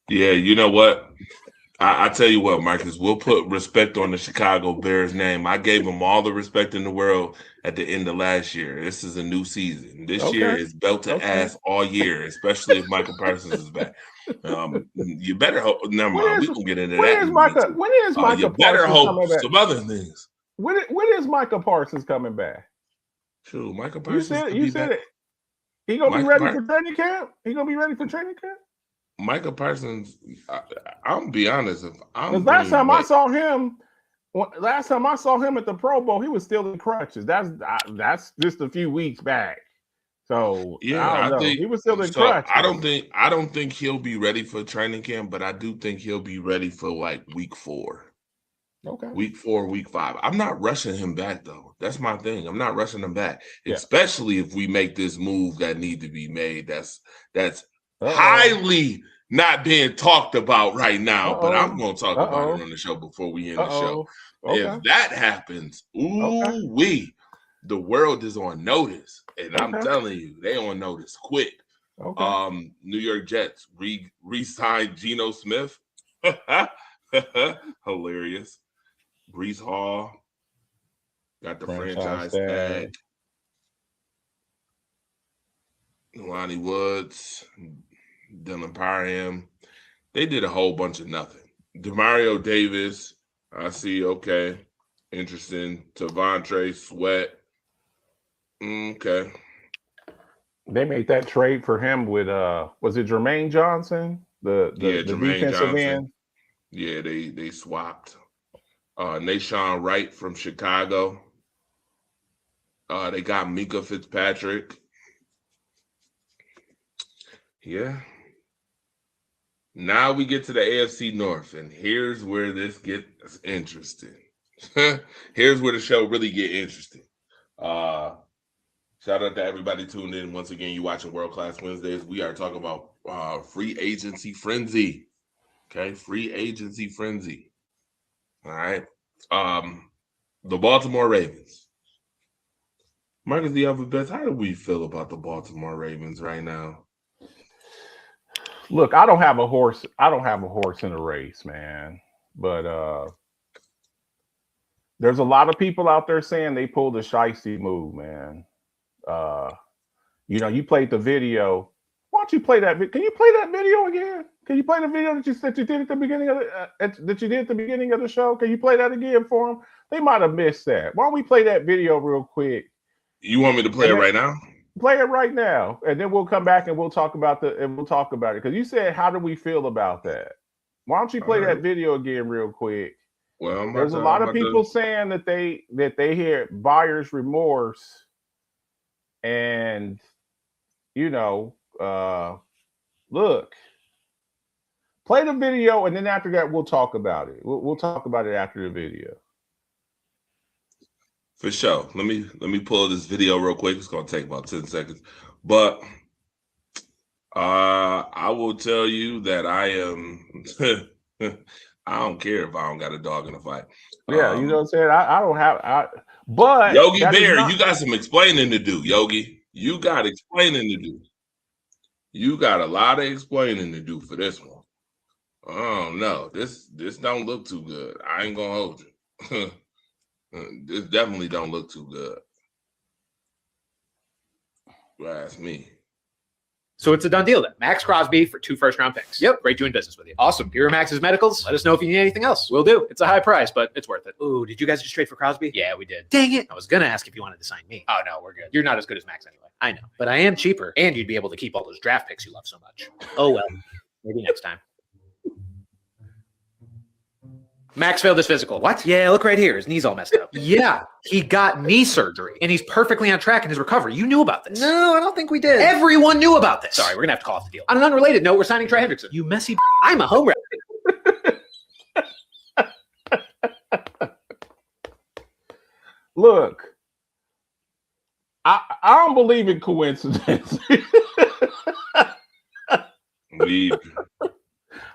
Yeah, you know what? I tell you what, Marcus, we'll put respect on the Chicago Bears name. I gave them all the respect in the world at the end of last year. This is a new season. This year is belt to ass all year, especially if Michael Parsons is back. You better hope. Never mind. We can get into that. When is Michael you better hope some other things. When is Michael Parsons coming back? True, Michael Parsons. You said it. He gonna be ready for training camp. He gonna be ready for training camp. Michael Parsons, I'm gonna be honest. Last time I saw him at the Pro Bowl, he was still in crutches. That's just a few weeks back. So yeah, I think he was still in crutches. I don't think he'll be ready for training camp, but I do think he'll be ready for like week 4. Okay. Week 4, week 5. I'm not rushing him back though. That's my thing. I'm not rushing him back, especially if we make this move that need to be made. That's highly not being talked about right now, but I'm going to talk about it on the show before we end the show. Okay. If that happens, the world is on notice, and I'm telling you, they on notice quick. Okay. New York Jets re-signed Geno Smith. Hilarious. Breece Hall got the franchise tag. Lonnie Woods, Dylan Parham. They did a whole bunch of nothing. Demario Davis, I see. Okay. Interesting. Tavontre Sweat. Okay. They made that trade for him with was it Jermaine Johnson? The defensive end? Yeah, they swapped. Nashawn Wright from Chicago. They got Minka Fitzpatrick. Yeah. Now we get to the AFC North, and here's where this gets interesting. Here's where the show really get interesting. Shout out to everybody tuned in. Once again, you watching World Class Wednesdays. We are talking about free agency frenzy. Okay, free agency frenzy. All right. The Baltimore Ravens. Marcus, the Alphabets, how do we feel about the Baltimore Ravens right now? Look, I don't have a horse in the race, man. But there's a lot of people out there saying they pulled a shiesty move, man. You played the video. Why don't you play that? Can you play that video again? Can you play the video that you did at the beginning of the show? Can you play that again for them? They might have missed that. Why don't we play that video real quick? You want me to play it right now? Play it right now, and then we'll come back and we'll talk about it. Because you said, how do we feel about that? Why don't you play that video again real quick? Well, there's a lot of people saying that they hear buyer's remorse, and look, play the video, and then after that we'll talk about it. We'll talk about it after the video. For sure. Let me pull this video real quick. It's gonna take about 10 seconds. But I will tell you that I am I don't care if I don't got a dog in the fight. Yeah, you know what I'm saying? I don't have but Yogi Bear, you got some explaining to do, Yogi. You got explaining to do. You got a lot of explaining to do for this one. Oh no, this don't look too good. I ain't gonna hold you. This definitely don't look too good. Ask me. So it's a done deal then. Max Crosby for 2 first-round picks. Yep, great doing business with you. Awesome. Here are Max's Medicals. Let us know if you need anything else. We'll do. It's a high price, but it's worth it. Ooh, did you guys just trade for Crosby? Yeah, we did. Dang it. I was going to ask if you wanted to sign me. Oh, no, we're good. You're not as good as Max anyway. I know. But I am cheaper, and you'd be able to keep all those draft picks you love so much. Oh, well. Maybe next time. Max failed his physical. What? Yeah, look right here. His knee's all messed up. Yeah, he got knee surgery, and he's perfectly on track in his recovery. You knew about this. No, I don't think we did. Everyone knew about this. Sorry, we're going to have to call off the deal. On an unrelated note, we're signing Trey Hendrickson. You messy I'm a home run. Look, I don't believe in coincidence. I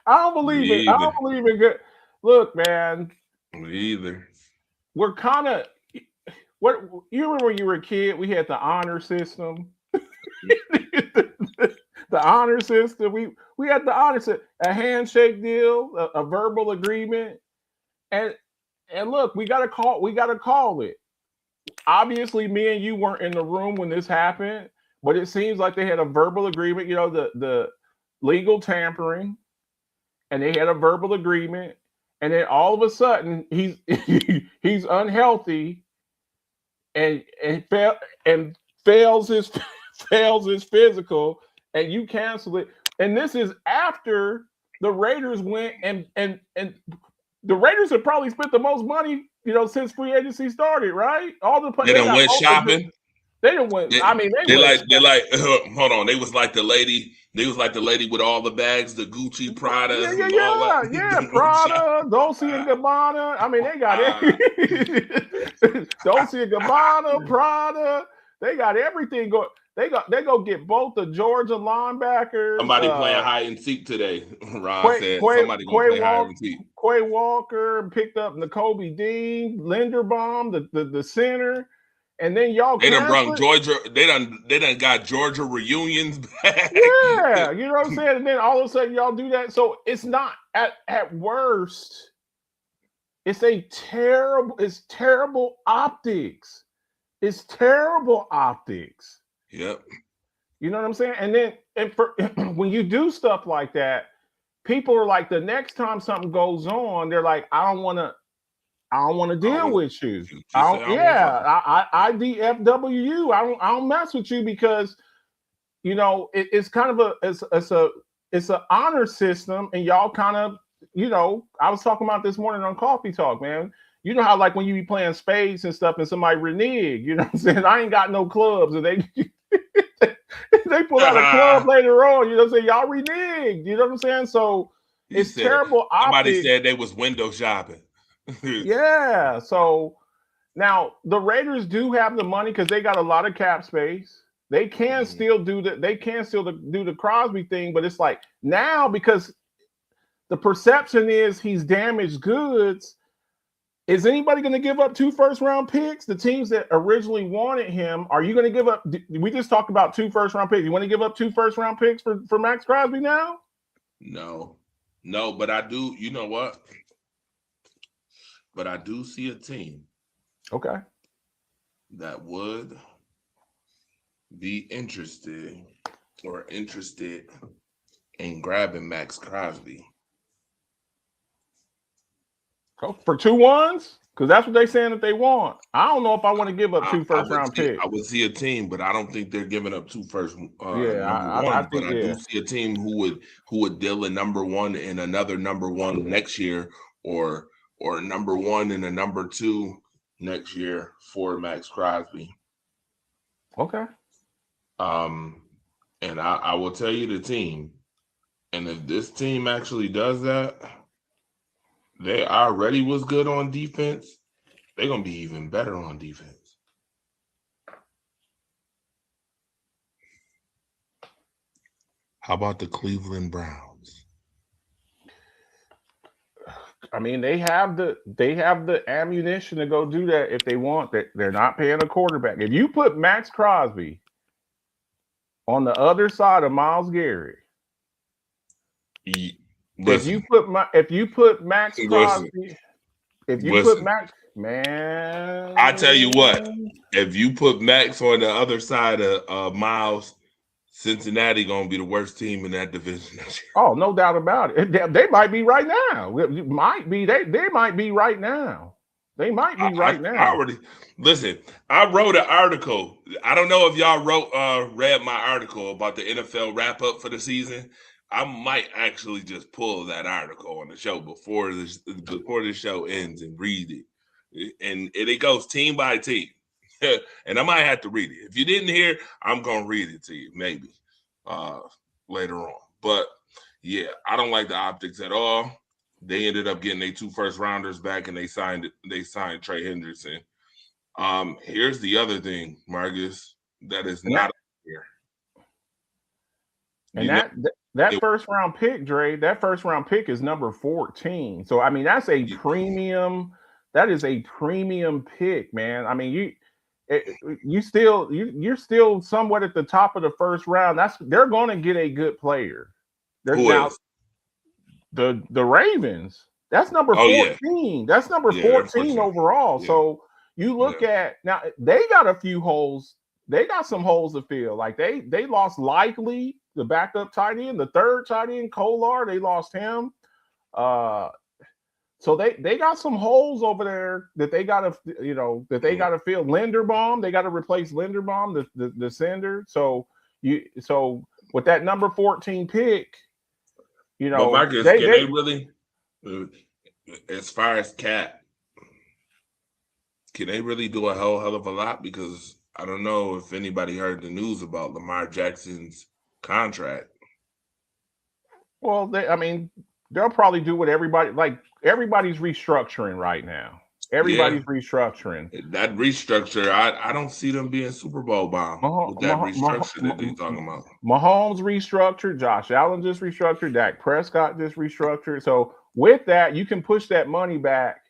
don't believe in good. Look, man. Me either. We're kind of what you remember when you were a kid. We had the honor system. The honor system. We had the honor system. A handshake deal, a verbal agreement, and look, we got to call it. Obviously, me and you weren't in the room when this happened, but it seems like they had a verbal agreement. You know, the legal tampering, and they had a verbal agreement. And then all of a sudden he's unhealthy and fails his physical, and you cancel it. And this is after the Raiders went and the Raiders have probably spent the most money, since free agency started, right? All the they done went shopping. They didn't win. They like hold on. They was like the lady. They was like the lady with all the bags, the Gucci, Prada. Yeah, Prada, Dolce and Gabbana. I mean, they got it. Dolce and Gabbana, Prada. They got everything going. They go get both the Georgia linebackers. Somebody playing hide and seek today. Ron said somebody gonna play hide and seek. Quay Walker picked up Nakobe Dean, Linderbaum, the center. And then y'all they done brung Georgia. They done got Georgia reunions back. Yeah, you know what I'm saying. And then all of a sudden y'all do that. So it's not at worst. It's terrible optics. It's terrible optics. Yep. You know what I'm saying. And then when you do stuff like that, people are like, the next time something goes on, they're like, I don't want to deal with you. I DFW you. I don't mess with you because it's kind of it's an honor system, and y'all kind of I was talking about this morning on Coffee Talk, man. You know how like when you be playing spades and stuff and somebody renege, you know what I'm saying? I ain't got no clubs and they they pull out a club later on, you know what I'm saying? Y'all reneged, you know what I'm saying? So it's terrible optics. Somebody said they was window shopping. Yeah. So now the Raiders do have the money because they got a lot of cap space. They can still do the Crosby thing, but it's like now because the perception is he's damaged goods. Is anybody going to give up 2 first-round picks? The teams that originally wanted him, are you going to give up? We just talked about 2 first-round picks. You want to give up 2 first-round picks for Max Crosby now? No, but I do. You know what? But I do see a team. Okay. That would be interested in grabbing Max Crosby. For 2 ones? Because that's what they're saying that they want. I don't know if I want to give up 2 first-round picks. I would see a team, but I don't think they're giving up 2 first. I do see a team who would deal a number 1 and another number 1 next year, or number 1 and a number 2 next year for Max Crosby. Okay. And I will tell you the team, and if this team actually does that, they already was good on defense. They're gonna be even better on defense. How about the Cleveland Browns? I mean, they have the ammunition to go do that if they want. That they're not paying a quarterback. If you put Max Crosby on the other side of Myles Garrett, if you put Max Crosby, man, I tell you what, if you put Max on the other side of Myles, Cincinnati gonna be the worst team in that division. Oh, no doubt about it. They might be right now. It might be they might be right now. They might be right now. I wrote an article. I don't know if y'all read my article about the NFL wrap up for the season. I might actually just pull that article on the show before the show ends and read it. And it goes team by team. And I might have to read it. If you didn't hear, I'm going to read it to you maybe later on. But, yeah, I don't like the optics at all. They ended up getting their 2 first rounders back, and they signed Trey Hendrickson. Here's the other thing, Marcus, that is not here. And that first round pick, Dre, that first round pick is number 14. So I mean, that's a premium. That is a premium pick, man. I mean, you're still somewhat at the top of the first round. They're going to get a good player. The Ravens. That's number 14. Yeah. That's number 14 overall. Yeah. So you look at now, they got a few holes. They got some holes to fill. Like they lost Likely, the backup tight end, the third tight end, Kolar. They lost him. So they got some holes over there that they got to fill. Linderbaum, they got to replace Linderbaum, the sender. So with that number 14 pick, but Marcus, can they really, as far as cap, can they really do a hell of a lot? Because I don't know if anybody heard the news about Lamar Jackson's contract. Well, they'll probably do what everybody's restructuring right now. Everybody's restructuring. That restructure, I don't see them being Super Bowl bound with that restructure that they're talking about. Mahomes restructured, Josh Allen just restructured, Dak Prescott just restructured. So with that, you can push that money back.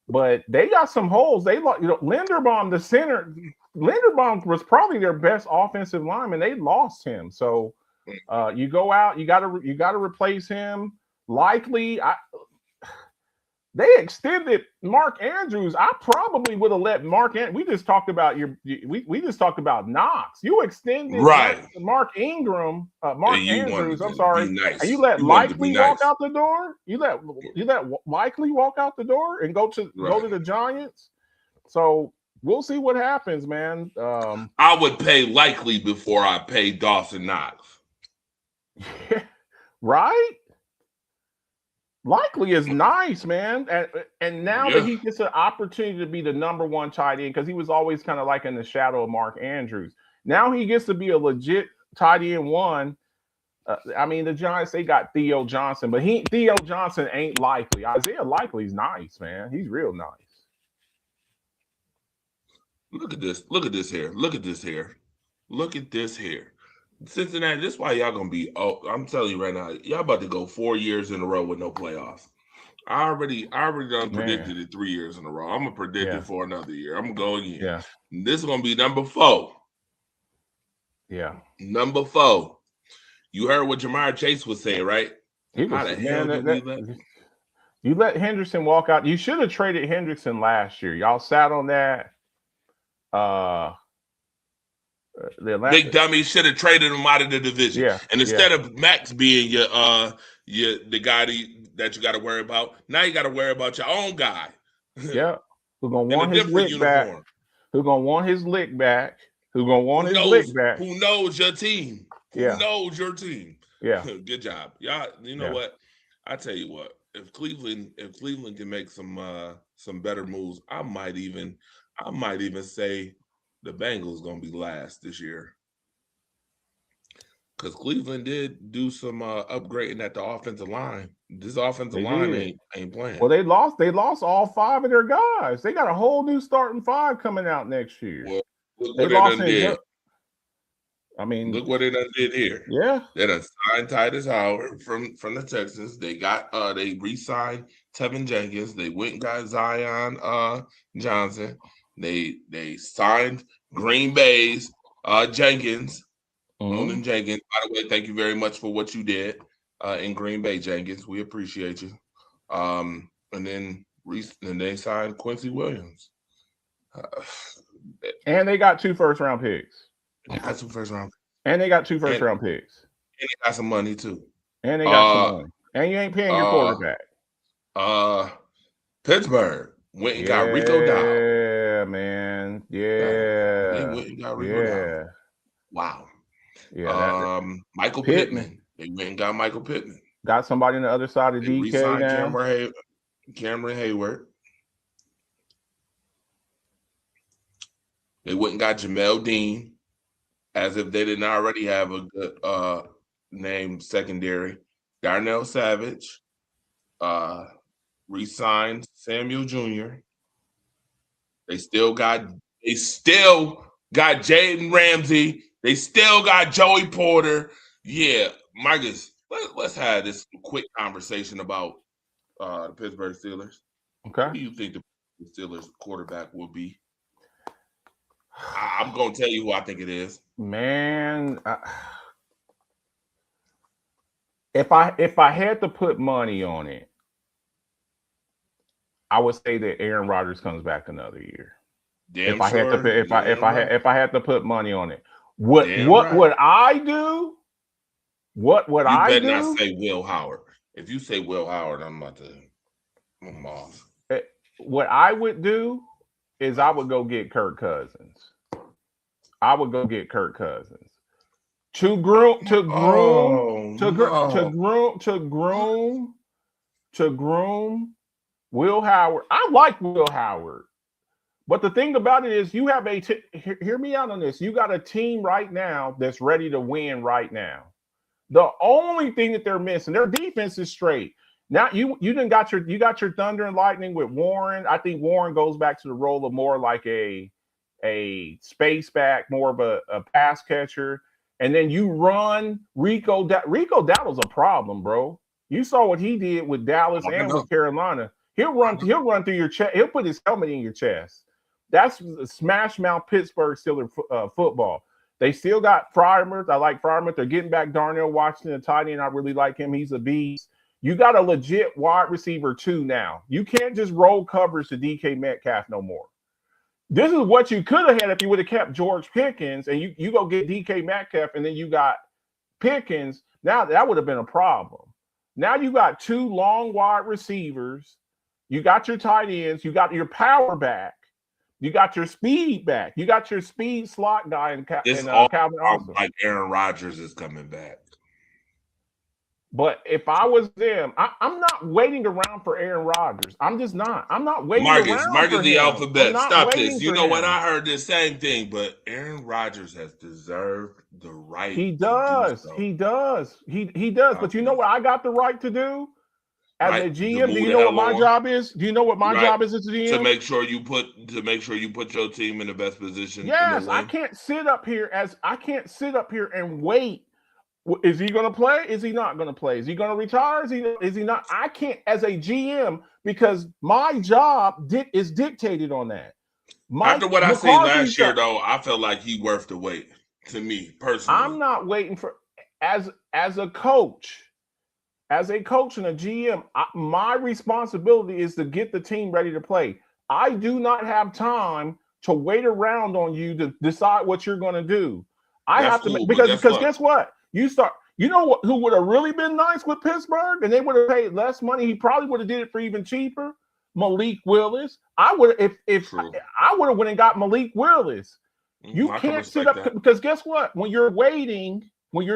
But they got some holes. Linderbaum, the center. Linderbaum was probably their best offensive lineman. They lost him. So you go out, you got to replace him. Likely, they extended Mark Andrews. I probably would have let Mark. We just talked about we just talked about Knox. You extended Mark Ingram, Mark Andrews. I'm sorry, nice. And you let Likely walk out the door. You let Likely walk out the door and go to the Giants. So we'll see what happens, man. I would pay Likely before I pay Dawson Knox. Right. Likely is nice, man. And now that he gets an opportunity to be the number one tight end, because he was always kind of like in the shadow of Mark Andrews. Now he gets to be a legit tight end one. I mean, the Giants, they got Theo Johnson, but Theo Johnson ain't Likely. Isaiah Likely's nice, man. He's real nice. Look at this. Look at this here. Look at this here. Look at this here. Cincinnati, this is why y'all gonna be. Oh, I'm telling you right now, y'all about to go 4 years in a row with no playoffs. I already done predicted it 3 years in a row. I'm gonna predict it for another year. I'm gonna go again. Yeah. This is gonna be number 4. Yeah. Number 4. You heard what Jamar Chase was saying, right? How the hell did we let you let Henderson walk out? You should have traded Henderson last year. Y'all sat on that. Big dummy should have traded him out of the division. Yeah, and instead of Max being your the guy that you got to worry about, now you got to worry about your own guy. Yeah, who's gonna want his lick back? Who's gonna want his lick back? Who's gonna want his lick back? Who knows your team? Who knows your team? Yeah, good job, y'all. You know what? I tell you what. If Cleveland can make some better moves, I might even say the Bengals gonna be last this year, because Cleveland did do some upgrading at the offensive line. This offensive line ain't playing. Well, they lost all 5 of their guys. They got a whole new starting 5 coming out next year. Well, they lost him. I mean, look what they done did here. Yeah, they done signed Titus Howard from the Texans. They got they re-signed Tevin Jenkins. They went and got Zion Johnson. They signed Green Bay's Jenkins, Nolan Jenkins. By the way, thank you very much for what you did in Green Bay, Jenkins. We appreciate you. And then they signed Quincy Williams. And they got 2 first-round picks. They got 2 first-round. And they got 2 first-round picks. And they got some money too. And they got some money. And you ain't paying your quarterback. Pittsburgh went and got Rico Dowdle. Yeah, man. Yeah. They went and got Rico Dowdle. Wow. Yeah. Michael Pittman. They went and got Michael Pittman. Got somebody on the other side of DK now. Cameron Hayward. They went and got Jamel Dean, as if they didn't already have a good name secondary. Darnell Savage. Re-signed Samuel Jr. They still got Jaden Ramsey. They still got Joey Porter. Yeah, Marcus, let's have this quick conversation about the Pittsburgh Steelers. Okay. Who do you think the Steelers quarterback will be? I'm going to tell you who I think it is. Man, if I had to put money on it, I would say that Aaron Rodgers comes back another year. If I had to put money on it, what would I do? What would I do? You better not say Will Howard. If you say Will Howard, I'm off. What I would do is I would go get Kirk Cousins. To groom Will Howard. I like Will Howard. But the thing about it is you have hear me out on this. You got a team right now that's ready to win right now. The only thing that they're missing, their defense is straight. Now you got your Thunder and Lightning with Warren. I think Warren goes back to the role of more like a space back, more of a pass catcher. And then you run Rico. Rico Dowdle's a problem, bro. You saw what he did with Dallas and with Carolina. He'll run through your chest. He'll put his helmet in your chest. That's smash mouth Pittsburgh Steelers football. They still got Freiermuth. I like Freiermuth. They're getting back Darnell Washington, the tight end. I really like him. He's a beast. You got a legit wide receiver too now. You can't just roll coverage to DK Metcalf no more. This is what you could have had if you would have kept George Pickens and you go get DK Metcalf and then you got Pickens. Now that would have been a problem. Now you got 2 long wide receivers. You got your tight ends. You got your power back. You got your speed back. You got your speed slot guy in Calvin Austin. Like Aaron Rodgers is coming back. But if I was them, I'm not waiting around for Aaron Rodgers. I'm just not. I'm not waiting Marcus around for the him. alphabet. Stop this. You know him. what? I heard the same thing, but Aaron Rodgers has deserved the right. He does. To do so. He does. He does. But you know what I got the right to do? As a GM, do you know what my job is? Do you know what my job is as a GM? To make sure you put your team in the best position. Yes, I can't sit up here and wait. Is he going to play? Is he not going to play? Is he going to retire? Is he not? I can't as a GM because my job is dictated on that. After what I seen last year, though, I felt like he worth the wait. To me personally, I'm not waiting for as a coach. As a coach and a GM, my responsibility is to get the team ready to play. I do not have time to wait around on you to decide what you're going to do. I have to because guess what? You know what? Who would have really been nice with Pittsburgh, and they would have paid less money. He probably would have did it for even cheaper. Malik Willis. I would if I would have went and got Malik Willis. You can't sit up because guess what? When you're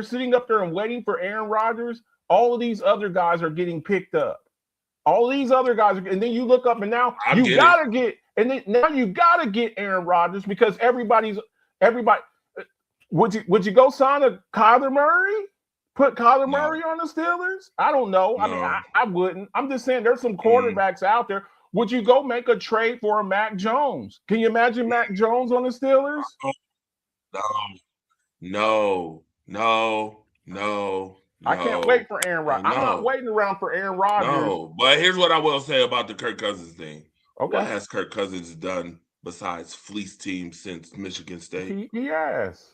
sitting up there and waiting for Aaron Rodgers, all of these other guys are getting picked up. All these other guys, and then you look up and now you gotta get Aaron Rodgers because everybody. Would you go sign a Kyler Murray? Put Kyler Murray on the Steelers? I don't know. I mean, I wouldn't. I'm just saying there's some quarterbacks out there. Would you go make a trade for a Mac Jones? Can you imagine Mac Jones on the Steelers? No. I can't wait for Aaron Rodgers. I'm not waiting around for Aaron Rodgers. No, but here's what I will say about the Kirk Cousins thing. Okay. What has Kirk Cousins done besides fleece teams since Michigan State? He has.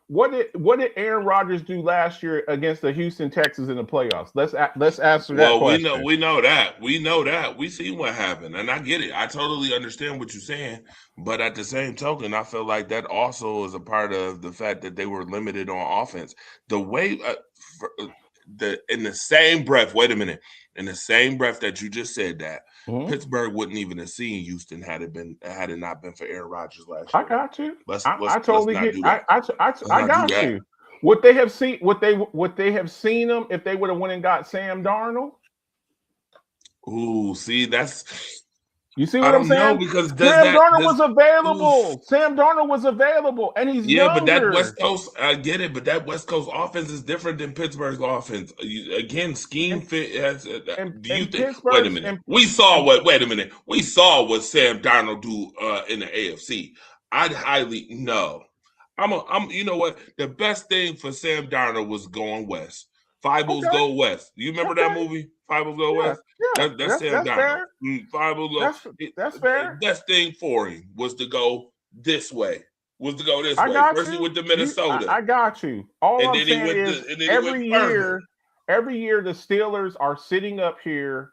What did Aaron Rodgers do last year against the Houston Texans in the playoffs? Let's answer that question. Well, we know that. We see what happened, and I get it. I totally understand what you're saying, but at the same token, I feel like that also is a part of the fact that they were limited on offense. The way in the same breath. Wait a minute. In the same breath that you just said that, Pittsburgh wouldn't even have seen Houston had it not been for Aaron Rodgers last year. I got you. I totally get. I got you. Would they have seen them if they would have went and got Sam Darnold? Ooh, see, that's. You see what I'm saying? Because Sam Darnold was available. Sam Darnold was available, and he's younger. But that West Coast, I get it, but that West Coast offense is different than Pittsburgh's offense. Again, scheme fit has. Do you think? Wait a minute. We saw what Sam Darnold do in the AFC. I'd highly no. I'm. You know what? The best thing for Sam Darnold was going west. Fibles go west. You remember that movie? Fibles go west. Yeah, that's Sam Darnold. Fibles go. That's fair. The best thing for him was to go this way. Especially with the Minnesota. I got you. All I'm saying is every year the Steelers are sitting up here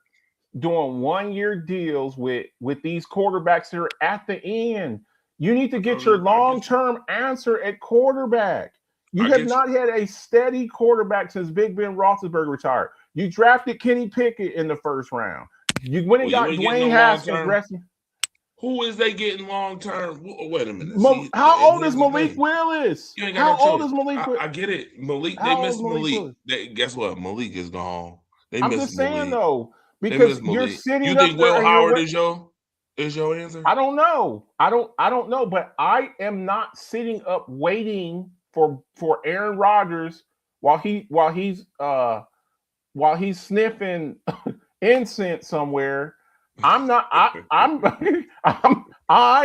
doing 1-year deals with these quarterbacks that are at the end. You need to get your long-term answer at quarterback. You have not had a steady quarterback since Big Ben Roethlisberger retired. You drafted Kenny Pickett in the first round. You went and got Dwayne Haskins. Who is they getting long term? Wait a minute. How old is Malik Willis? How old is Malik Willis? I get it. Malik. They missed Malik. Guess what? Malik is gone. I'm just saying though, because you're sitting. You think Will Howard is your answer? I don't know. I don't know. But I am not sitting up waiting for Aaron Rodgers while he's sniffing incense somewhere. I'm not. I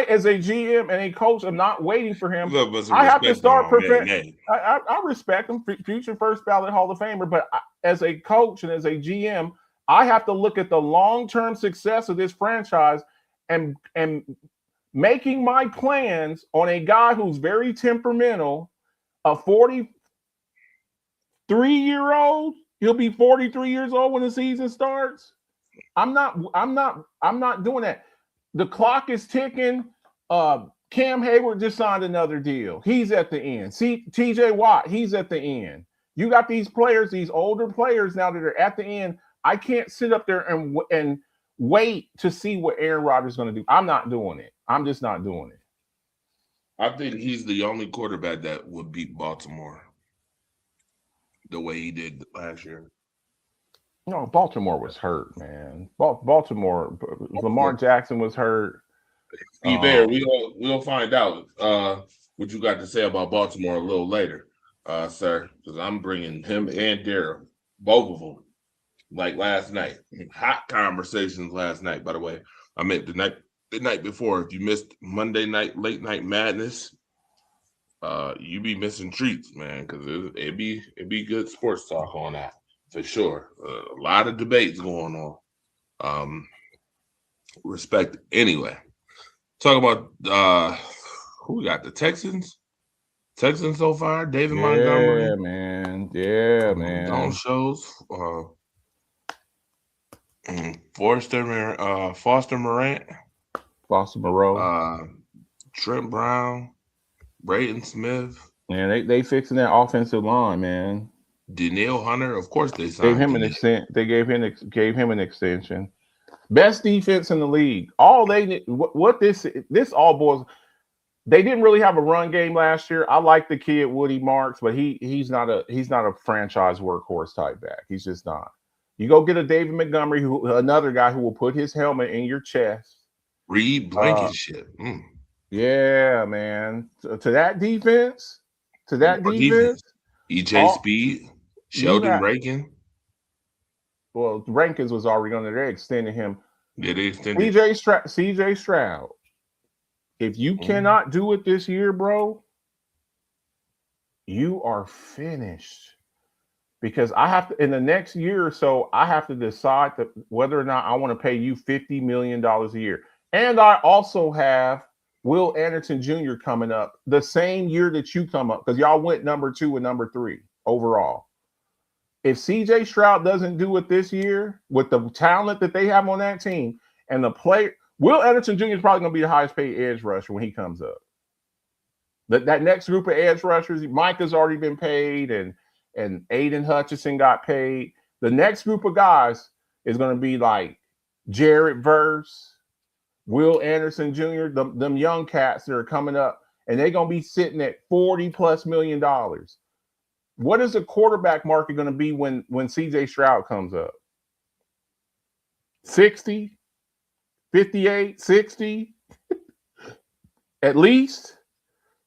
as a GM and a coach am not waiting for him. I have to start preparing. I respect him, future first ballot Hall of Famer. But as a coach and as a GM, I have to look at the long-term success of this franchise and making my plans on a guy who's very temperamental, a 43-year-old. He'll be 43 years old when the season starts. I'm not doing that. The clock is ticking. Cam Hayward just signed another deal. He's at the end. See, TJ Watt, he's at the end. You got these players, these older players now that are at the end. I can't sit up there and wait to see what Aaron Rodgers is going to do. I'm not doing it. I'm just not doing it. I think he's the only quarterback that would beat Baltimore. the way he did last year. No, Baltimore was hurt, man. Baltimore, Lamar Jackson was hurt. Steve Bear, we'll find out what you got to say about Baltimore a little later, sir, because I'm bringing him and Darryl, both of them, like last night. Hot conversations last night, by the way. I meant the night before. If you missed Monday night, late night madness, you be missing treats, man, because it'd be good sports talk on that for sure. A lot of debates going on. Respect anyway. Talk about who we got, the Texans. Texans so far, David Montgomery. Yeah, man. On shows. Foster Morant. Foster Moreau. Trent Brown. Braden Smith. Man, they fixing that offensive line, man. Danielle Hunter, of course they signed gave him an extension. Best defense in the league. All they what this all boils. They didn't really have a run game last year. I like the kid Woody Marks, but he's not a franchise workhorse type back. He's just not. You go get a David Montgomery, another guy who will put his helmet in your chest. Reed Blankenship. Yeah, man. To that defense. EJ Speed, Sheldon Rankin. Well, Rankins was already on there. They extended him. Yeah, they extended CJ Stroud. If you cannot do it this year, bro, you are finished. Because I have to, in the next year or so, I have to decide whether or not I want to pay you $50 million a year. And I also have Will Anderson Jr. coming up the same year that you come up, because y'all went number 2 and number 3 overall. If CJ Stroud doesn't do it this year with the talent that they have on that team and the player, Will Anderson Jr. is probably going to be the highest paid edge rusher when he comes up. That next group of edge rushers, Mike has already been paid, and Aiden Hutchinson got paid. The next group of guys is going to be like Jared Verse, Will Anderson Jr., them young cats that are coming up, and they're going to be sitting at $40+ million. What is the quarterback market going to be when CJ Stroud comes up? 60, 58, 60 at least.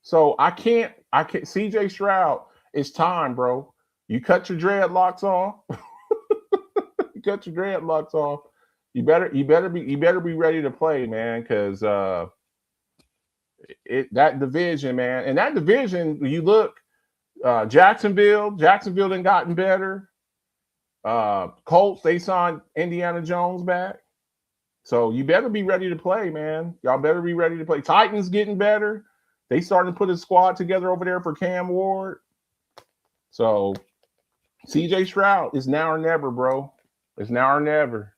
So I can't CJ Stroud, it's time, bro. You cut your dreadlocks off. You better be ready to play, man, because that division, man. And that division, you look, Jacksonville done gotten better. Colts, they signed Indiana Jones back. So you better be ready to play, man. Y'all better be ready to play. Titans getting better. They started to put a squad together over there for Cam Ward. So CJ Stroud is now or never, bro. It's now or never.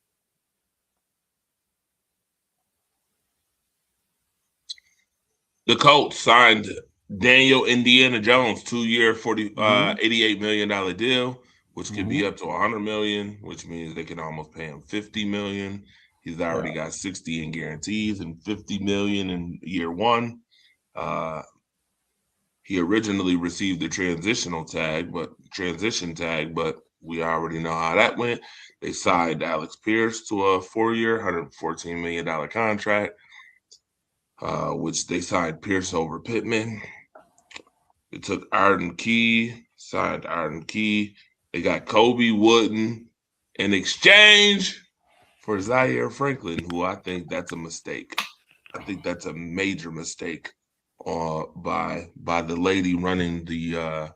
The Colts signed Daniel Indiana Jones, 2-year, $88 million deal, which could be up to $100 million, which means they can almost pay him $50 million. He's already got 60 in guarantees and $50 million in year 1. He originally received the transition tag, but we already know how that went. They signed Alex Pierce to a 4-year, $114 million contract, which they signed Pierce over Pittman. They took Arden Key, signed Arden Key. They got Kobe Wooden in exchange for Zaire Franklin, who I think that's a mistake. I think that's a major mistake by the lady running the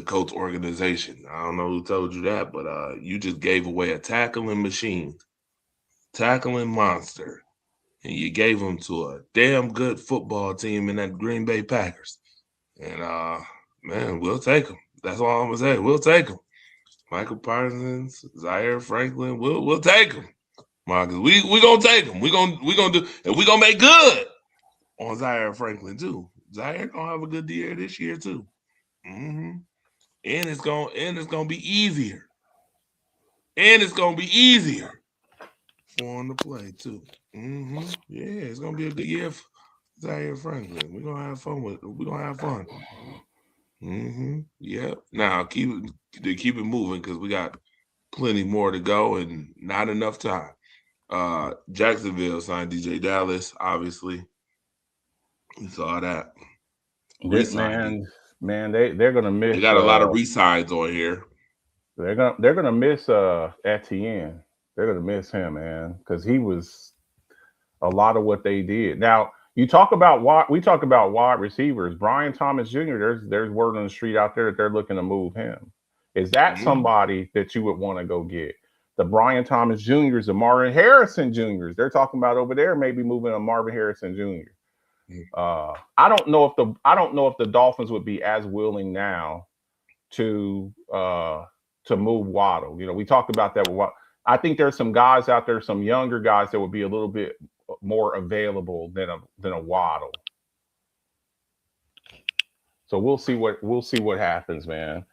Colts organization. I don't know who told you that, but you just gave away a tackling machine, tackling monster, and you gave them to a damn good football team in that Green Bay Packers. And man, we'll take them. That's all I'm gonna say. We'll take them. Michael Parsons, Zaire Franklin, we'll take them. Marcus, we gonna take them. We gonna do, and we gonna make good on Zaire Franklin too. Zaire gonna have a good year this year too. And it's gonna be easier. And it's gonna be easier for him to play too. Yeah, it's gonna be a good year for Zaire Franklin. We're gonna have fun with it. We're gonna have fun. Yeah. Now keep it moving because we got plenty more to go and not enough time. Jacksonville signed DJ Dallas, obviously. We saw that. Man, they're gonna miss. They got a lot of re-signs on here. They're gonna miss Etienne. They're gonna miss him, man, because he was a lot of what they did. Now we talk about wide receivers. Brian Thomas Jr. There's word on the street out there that they're looking to move him. Is that somebody that you would want to go get? The Brian Thomas Jr.'s, the Marvin Harrison Jr.'s. They're talking about over there maybe moving a Marvin Harrison Jr. I don't know if the Dolphins would be as willing now to move Waddle. We talked about that. I think there's some guys out there, some younger guys that would be a little bit more available than a Waddle. So we'll see what happens, man.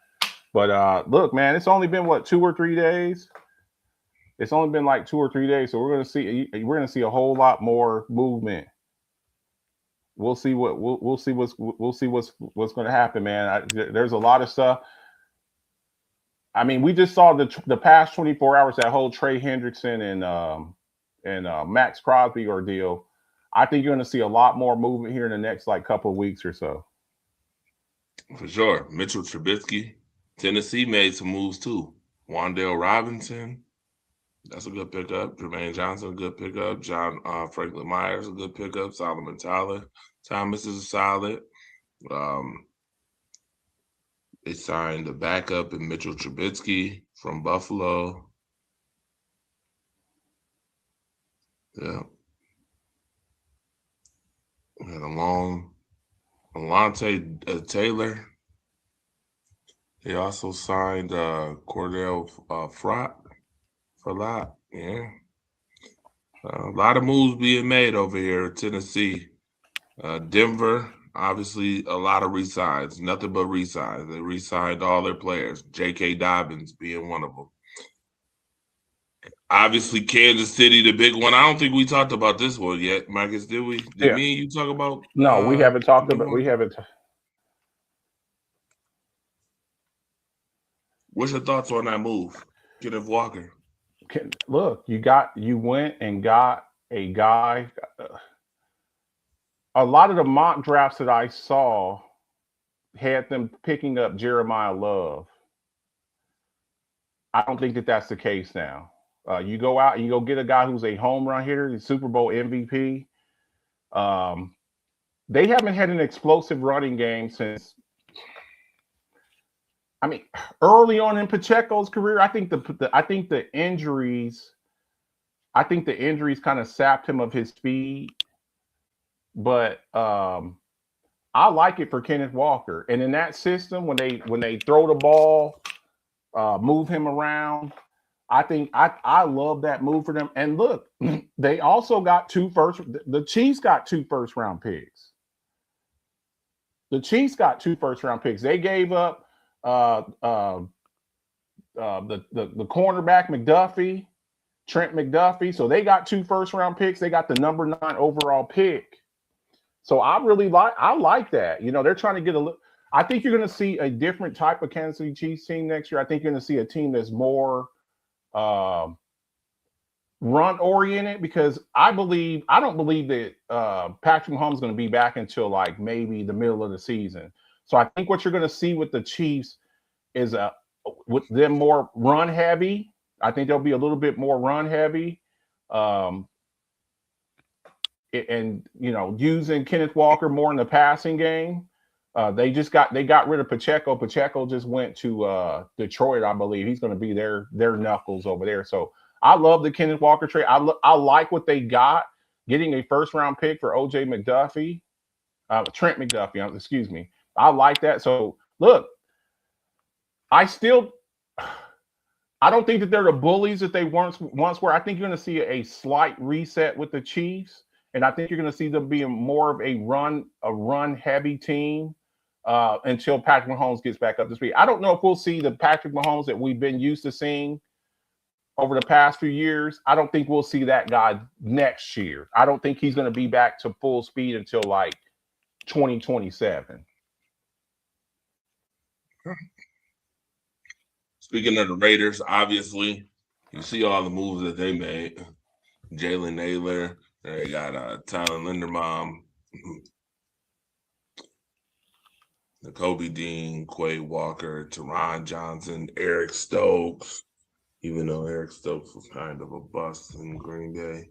But look, man, it's only been 2 or 3 days. It's only been like 2 or 3 days, so we're gonna see a whole lot more movement. We'll see what's going to happen, man. There's a lot of stuff. I mean, we just saw the past 24 hours that whole Trey Hendrickson and Max Crosby ordeal. I think you're going to see a lot more movement here in the next couple of weeks or so. For sure, Mitchell Trubisky, Tennessee made some moves too. Wan'Dale Robinson, that's a good pickup. Jermaine Johnson, a good pickup. John Franklin Myers, a good pickup. Solomon Thomas is solid. They signed a backup in Mitchell Trubisky from Buffalo. Yeah. And Alontae Taylor. They also signed Cordell Frott. Yeah. A lot of moves being made over here in Tennessee. Denver, obviously, a lot of re-signs. Nothing but re-signs. They re-signed all their players. J.K. Dobbins being one of them. Obviously, Kansas City, the big one. I don't think we talked about this one yet, Marcus. Did we? Did me and you talk about? No, we haven't talked about. We haven't. What's your thoughts on that move, Kenneth Walker? Look, you went and got a guy. A lot of the mock drafts that I saw had them picking up Jeremiah Love. I don't think that that's the case now. You go out and you go get a guy who's a home run hitter, the Super Bowl MVP. They haven't had an explosive running game since. I mean, early on in Pacheco's career, I think the injuries kind of sapped him of his speed. But I like it for Kenneth Walker, and in that system, when they throw the ball, move him around, I think I love that move for them. And look, they also got the Chiefs got 2 first-round picks. The Chiefs got 2 first-round picks. They gave up the cornerback McDuffie, Trent McDuffie. So they got 2 first-round picks. They got the number 9 overall pick. So I like that. They're trying to get I think you're going to see a different type of Kansas City Chiefs team next year. I think you're going to see a team that's more run oriented, because I don't believe that Patrick Mahomes is going to be back until maybe the middle of the season. So I think what you're going to see with the Chiefs is with them more run heavy. I think they'll be a little bit more run heavy. And using Kenneth Walker more in the passing game. They got rid of Pacheco. Pacheco just went to Detroit, I believe. He's going to be their knuckles over there. So I love the Kenneth Walker trade. I like what they got, getting a first-round pick for Trent McDuffie. Excuse me. I like that. So look, I don't think that they're the bullies that they once were. I think you're going to see a slight reset with the Chiefs. And I think you're going to see them being more of a run heavy team until Patrick Mahomes gets back up to speed. I don't know if we'll see the Patrick Mahomes that we've been used to seeing over the past few years. I don't think we'll see that guy next year. I don't think he's going to be back to full speed until 2027. Speaking of the Raiders, obviously, you see all the moves that they made. Jalen Naylor, they got Tyler Linderbaum, Kobe Dean, Quay Walker, Teron Johnson, Eric Stokes, even though Eric Stokes was kind of a bust in Green Bay.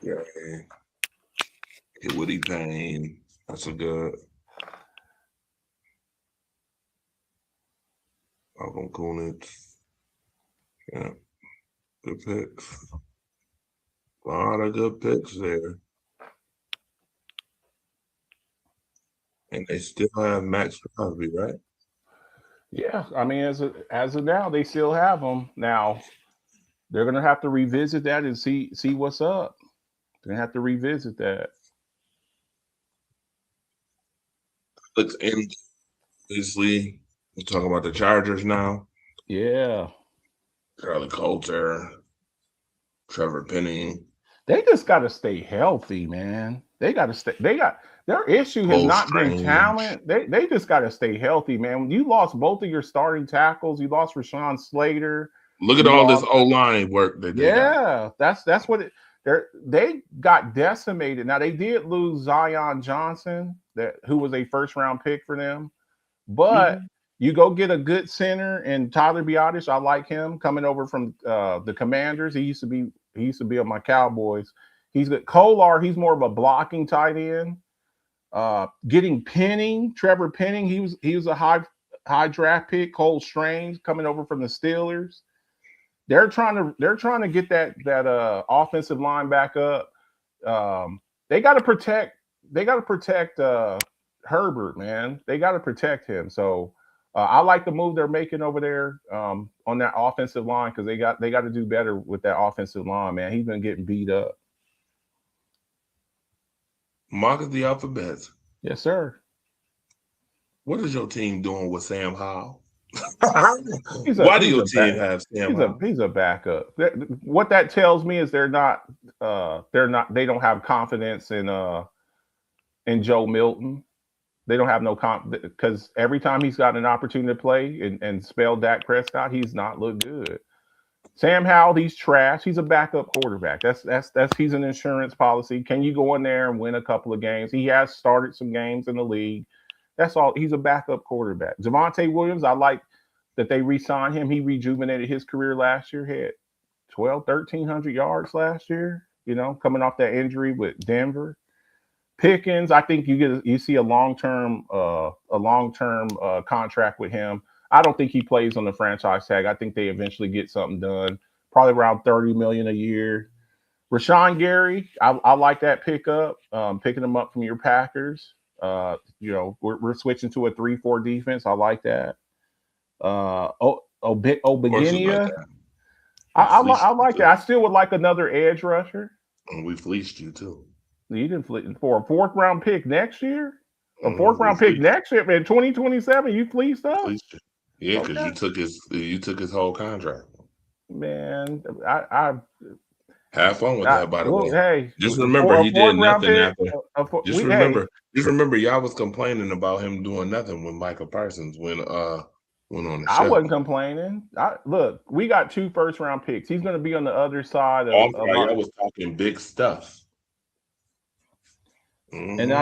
Yeah. Woody Payne. That's a good. Malcolm Kunitz. Yeah. Good picks. A lot of good picks there. And they still have Max Crosby, right? Yeah, I mean, as of now, they still have him. Now, they're gonna have to revisit that and see what's up. They're gonna have to revisit that. Looks in. Obviously, we're talking about the Chargers now. Yeah. Charlie Coulter, Trevor Penning. They just got to stay healthy, man. They got to stay. Their issue has not been talent. They just got to stay healthy, man. You lost both of your starting tackles. You lost Rashawn Slater. Look at all this O-line work that they got. That's what they got decimated. Now they did lose Zion Johnson, who was a first-round pick for them, but you go get a good center and Tyler Biadasz. I like him coming over from the Commanders. He used to be on my Cowboys. He's good. Kolar, he's more of a blocking tight end. Getting Penning, Trevor Penning, he was a high draft pick. Cole Strange coming over from the Steelers. They're trying to get that offensive line back up. They got to protect Herbert, man. They got to protect him. So I like the move they're making over there on that offensive line because they got to do better with that offensive line, man. He's been getting beat up. Mark the alphabets. Yes, sir. What is your team doing with Sam Howell? Why do your team have Sam Howell? He's a backup. What that tells me is they don't have confidence in Joe Milton. They don't have no because every time he's got an opportunity to play and spell Dak Prescott, he's not looked good. Sam Howell, he's trash. He's a backup quarterback. He's an insurance policy. Can you go in there and win a couple of games? He has started some games in the league. That's all. He's a backup quarterback. Javonte Williams, I like that they re-signed him. He rejuvenated his career last year. He had 1,300 yards last year, coming off that injury with Denver. Pickens, I think you see a long-term contract with him. I don't think he plays on the franchise tag. I think they eventually get something done, probably around $30 million a year. Rashawn Gary, I like that pickup, picking him up from your Packers. We're switching to a 3-4 defense. I like that. Obiginia, I like that. I still would like another edge rusher. And we fleeced you too. You didn't fleece for a 4th round pick next year. A 4th round pick next year, man. 2027, you fleeced up. Yeah, because you took his whole contract. Man, I have fun with that. By the way, hey, just remember he did nothing after. Just remember, y'all was complaining about him doing nothing when Michael Parsons went on the show. I wasn't complaining. Look, we got 2 first-round picks. He's going to be on the other side of. I was talking big stuff. Mm-hmm. And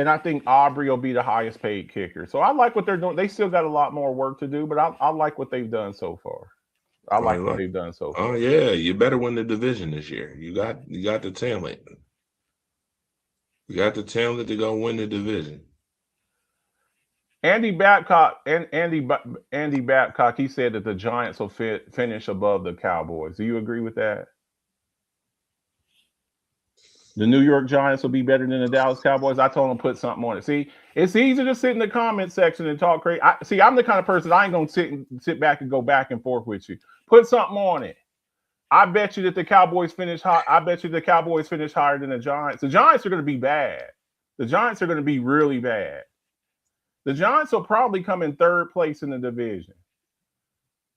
I think Aubrey will be the highest paid kicker. So I like what they're doing. They still got a lot more work to do, but I like what they've done so far. What they've done so far. Oh yeah, you better win the division this year. You got the talent. You got the talent to go win the division. Andy Babcock, he said that the Giants will finish above the Cowboys. Do you agree with that? The New York Giants will be better than the Dallas Cowboys. I told him to put something on it. See, it's easy to sit in the comment section and talk crazy. I'm the kind of person I ain't gonna sit back and go back and forth with you. Put something on it. I bet you that the Cowboys finish high. I bet you the Cowboys finish higher than the Giants. The Giants are going to be bad. The Giants are going to be really bad. The Giants will probably come in 3rd place in the division.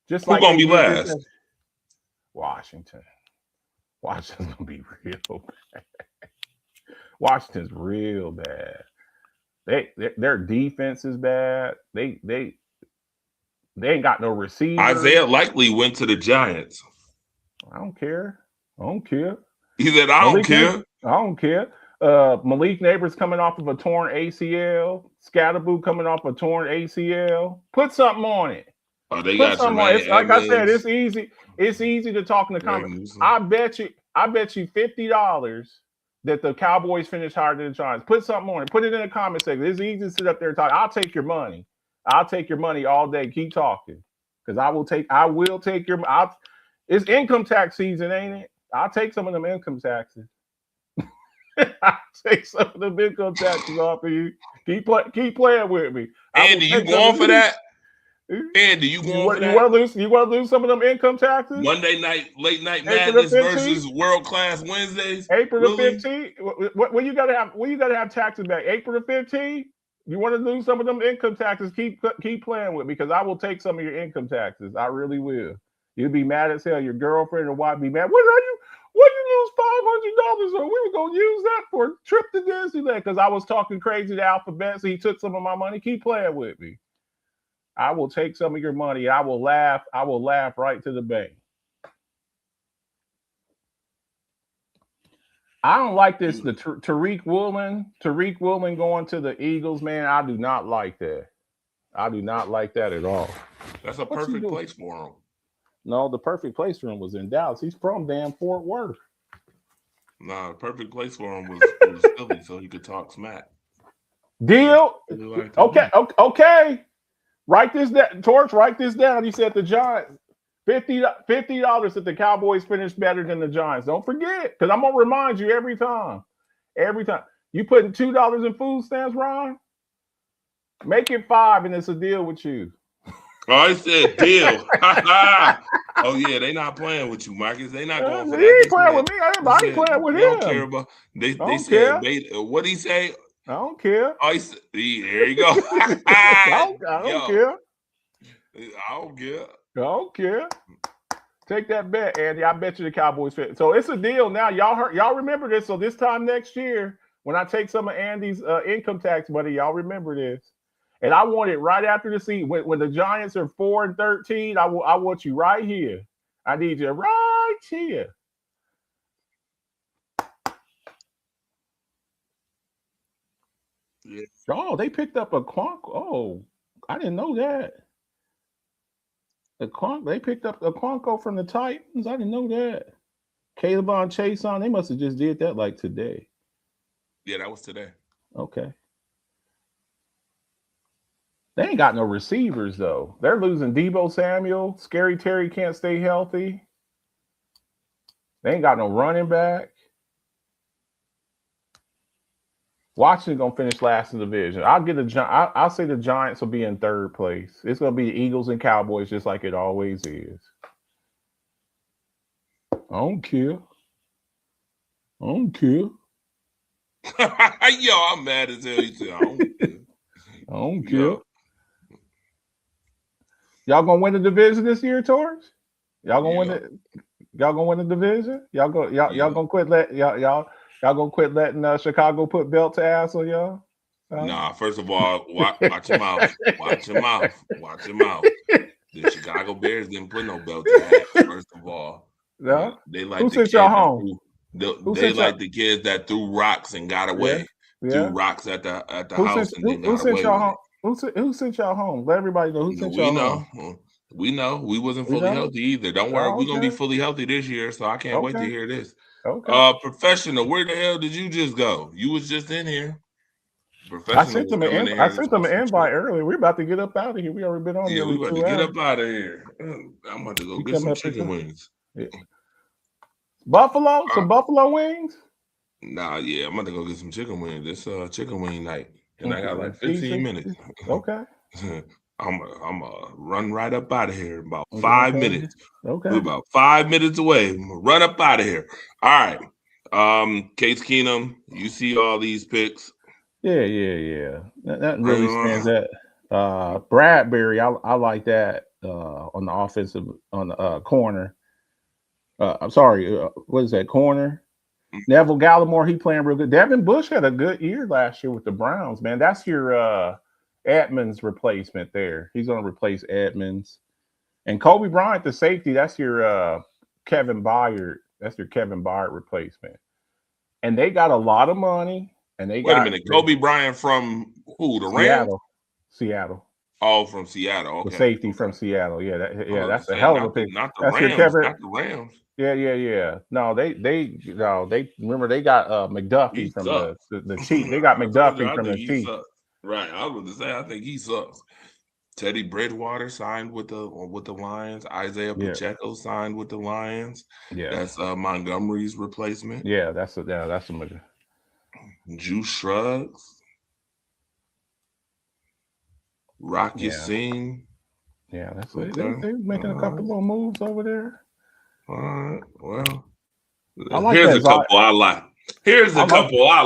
Just like who's gonna be last? Washington. Washington's gonna be real bad. Washington's real bad. Their defense is bad. They ain't got no receiver. Isaiah Likely went to the Giants. I don't care. He said, I don't care. Malik Neighbors coming off of a torn ACL. Scatterboo coming off a torn ACL. Put something on it. Oh, they got something on it. Like I said, it's easy. It's easy to talk in the comments. I bet you $50 that the Cowboys finish higher than the Giants. Put something on it. Put it in the comment section. It's easy to sit up there and talk. I'll take your money. I'll take your money all day. Keep talking. Because I will take your it's income tax season, ain't it? I'll take some of them income taxes. I'll take some of them income taxes off of you. Keep playing with me. Andy, you going for that? Andy, you going for that? You want to lose some of them income taxes? Monday night, late night madness versus world class Wednesdays. April the 15th. When you gotta have taxes back? April the 15th. You want to lose some of them income taxes? Keep playing with me because I will take some of your income taxes. I really will. You'll be mad as hell. Your girlfriend or wife be mad. What you lose $500 on? We were gonna use that for a trip to Disneyland because I was talking crazy to Alphabet, so he took some of my money. Keep playing with me. I will take some of your money. I will laugh right to the bank. I don't like this. The Tariq Woolen going to the Eagles, man. I do not like that. I do not like that at all. That's a perfect place for him. No, the perfect place for him was in Dallas. He's from damn Fort Worth. Nah, the perfect place for him was Philly, so he could talk smack. Deal. Okay. Write this down, Torch. Write this down. He said the Giants $50 that the Cowboys finished better than the Giants. Don't forget, because I'm gonna remind you every time. You putting $2 in food stamps, Ron? Make it $5, and it's a deal with you. Oh, I said deal. Oh yeah, they not playing with you, Marcus. They not going for that. He ain't playing with me. Everybody playing with him. Don't care about. They said what did he say? I don't care. Oh, there you go. I don't care. I don't care. Take that bet, Andy. I bet you the Cowboys fit. So it's a deal now. Y'all remember this. So this time next year, when I take some of Andy's income tax money, y'all remember this. And I want it right after the season. When the Giants are 4-13, I want you right here. I need you right here. Yeah. Oh, they picked up a Quank. Oh, I didn't know that. They picked up a Quanko from the Titans. I didn't know that. Caleb Chase on. They must have just did that like today. Yeah, that was today. Okay. They ain't got no receivers though. They're losing Deebo Samuel. Scary Terry can't stay healthy. They ain't got no running back. Washington gonna finish last in the division. I'll say the Giants will be in third place. It's gonna be the Eagles and Cowboys, just like it always is. I don't care. Yo, I'm mad as hell. I don't care. Y'all gonna win the division this year, Torch? Y'all gonna win it? Y'all gonna win the division? Y'all gonna quit Y'all gonna quit letting Chicago put belt to ass on y'all? Nah, first of all, watch your mouth. Watch your mouth. Watch your mouth. The Chicago Bears didn't put no belt to ass, first of all. No? They like Who sent y'all home? They like the kids that threw rocks and got away. Yeah. Threw rocks at the house and then got away. Who sent y'all home? Let everybody know who sent y'all home. We know. We wasn't fully healthy either. Don't worry. We're going to be fully healthy this year, so I can't wait to hear this. Okay. Professional, where the hell did you just go? You was just in here. I sent them an invite earlier. We're about to get up out of here. We already been on. Yeah, we about to get up out of here. I'm about to go get some chicken wings. Yeah. Buffalo? Some buffalo wings? Nah, yeah, I'm about to go get some chicken wings. This chicken wing night. And I got like 15 minutes. Okay. I'm run right up out of here in about 5 minutes. Okay. We're about 5 minutes away. I'm gonna run up out of here. All right. Case Keenum, you see all these picks. Yeah. That really stands out. Bradbury, I like that on the offensive on the corner. I'm sorry, what is that corner? Neville Gallimore, he playing real good. Devin Bush had a good year last year with the Browns, man. That's your Edmonds replacement there. He's going to replace Edmonds. And Kobe Bryant, the safety, that's your Kevin Byard. That's your Kevin Byard replacement. And they got a lot of money. And they Wait a minute, Kobe Bryant from who? The Rams? Seattle. Oh, from Seattle. Okay. The safety from Seattle. Yeah, that's a hell of a thing. Not the that's Rams. Not the Rams. Yeah. No, they remember they got McDuffie from the Chiefs. They got McDuffie from the Chiefs. Right. I was going to say I think he sucks. Teddy Bridgewater signed with the Lions. Isaiah Pacheco signed with the Lions. Yeah, that's Montgomery's replacement. Yeah, that's a Juice Shrugs. Rock Singh. Yeah, that's what they're making a couple more moves over there. All right. Well, here's a couple I like. Here's the couple I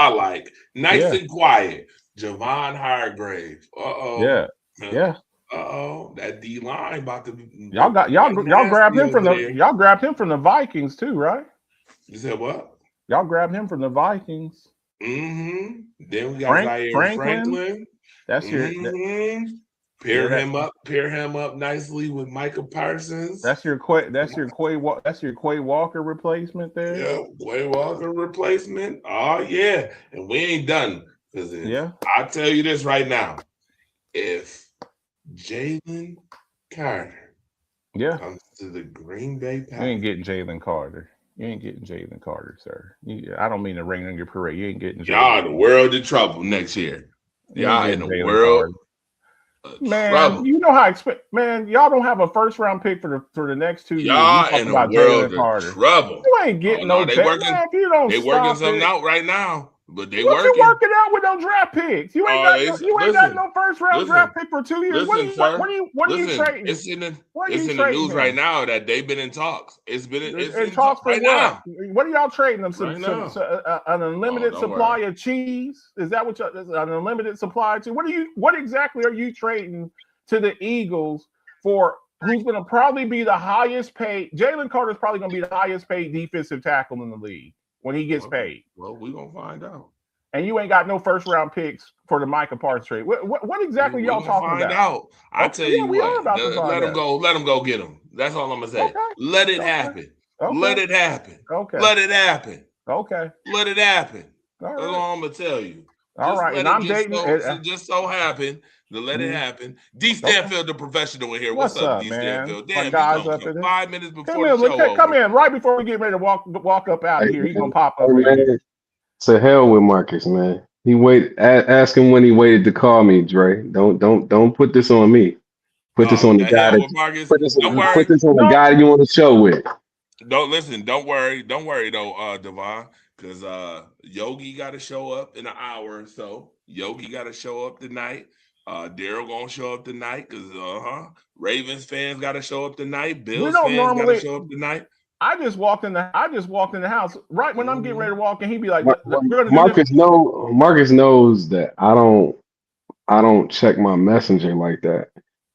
like. Nice and quiet. Javon Hargrave. Yeah. That D line about to. Y'all grabbed him from the Vikings too, right? You said what? Y'all grabbed him from the Vikings. Mm-hmm. Then we got Zaire Franklin. That's your. Pair him up nicely with Micah Parsons. That's your Quay Walker replacement there. Yeah, Quay Walker replacement. Oh yeah, and we ain't done. I'll tell you this right now. If Jalen Carter comes to the Green Bay Packers, you ain't getting Jalen Carter. Sir. I don't mean to rain on your parade. You ain't getting y'all in the world of trouble next year. Y'all in the world. Man, you know how y'all don't have a first round pick for the next 2 years. Y'all in the world of trouble. You ain't getting they working something out right now. But they working out with no draft picks. You ain't got no first round draft pick for 2 years. What are you trading? It's in the news right now that they've been in talks. It's in talks right now. now. What are y'all trading them? An unlimited supply of cheese? Is that what an unlimited supply of cheese? What exactly are you trading to the Eagles for? Who's going to probably be the highest paid? Jalen Carter's probably going to be the highest paid defensive tackle in the league when he gets paid. Well, we're going to find out. And you ain't got no first round picks for the Micah Parsons trade. What exactly y'all talking about? Out. I tell you what. Let them go. Let them go get them. That's all I'm gonna say. Okay. Let it happen. Okay. Let it happen. Okay. Let it happen. Okay. Let it happen. All right. That's all I'm gonna tell you. All right. And I'm dating. Just so happen to let it happen. D. Stanfield, the professional in here. What's up, D. Stanfield? Damn, guys up there. 5 minutes before the show. Come in right before we get ready to walk up out of here. He's gonna pop up. To hell with Marcus, man. Ask him when he waited to call me, Dre. Don't put this on me. Put this on the guy put this on the guy you on the show with. Don't worry though, Devon, because Yogi got to show up in an hour or so. Yogi got to show up tonight. Daryl gonna show up tonight because Ravens fans got to show up tonight. Bills fans got to show up tonight. I just walked in the house right when I'm getting ready to walk in. He'd be like, Marcus knows that I don't check my messenger like that,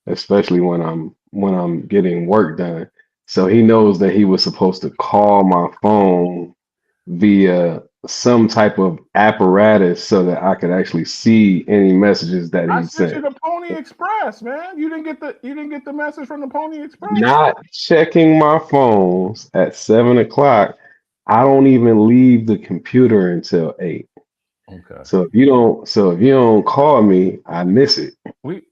especially when I'm getting work done. So he knows that he was supposed to call my phone via some type of apparatus so that I could actually see any messages that he sent. I sent you the Pony Express, man. You didn't get the message from the Pony Express. Not checking my phones at 7 o'clock. I don't even leave the computer until 8. Okay. So if you don't call me, I miss it. We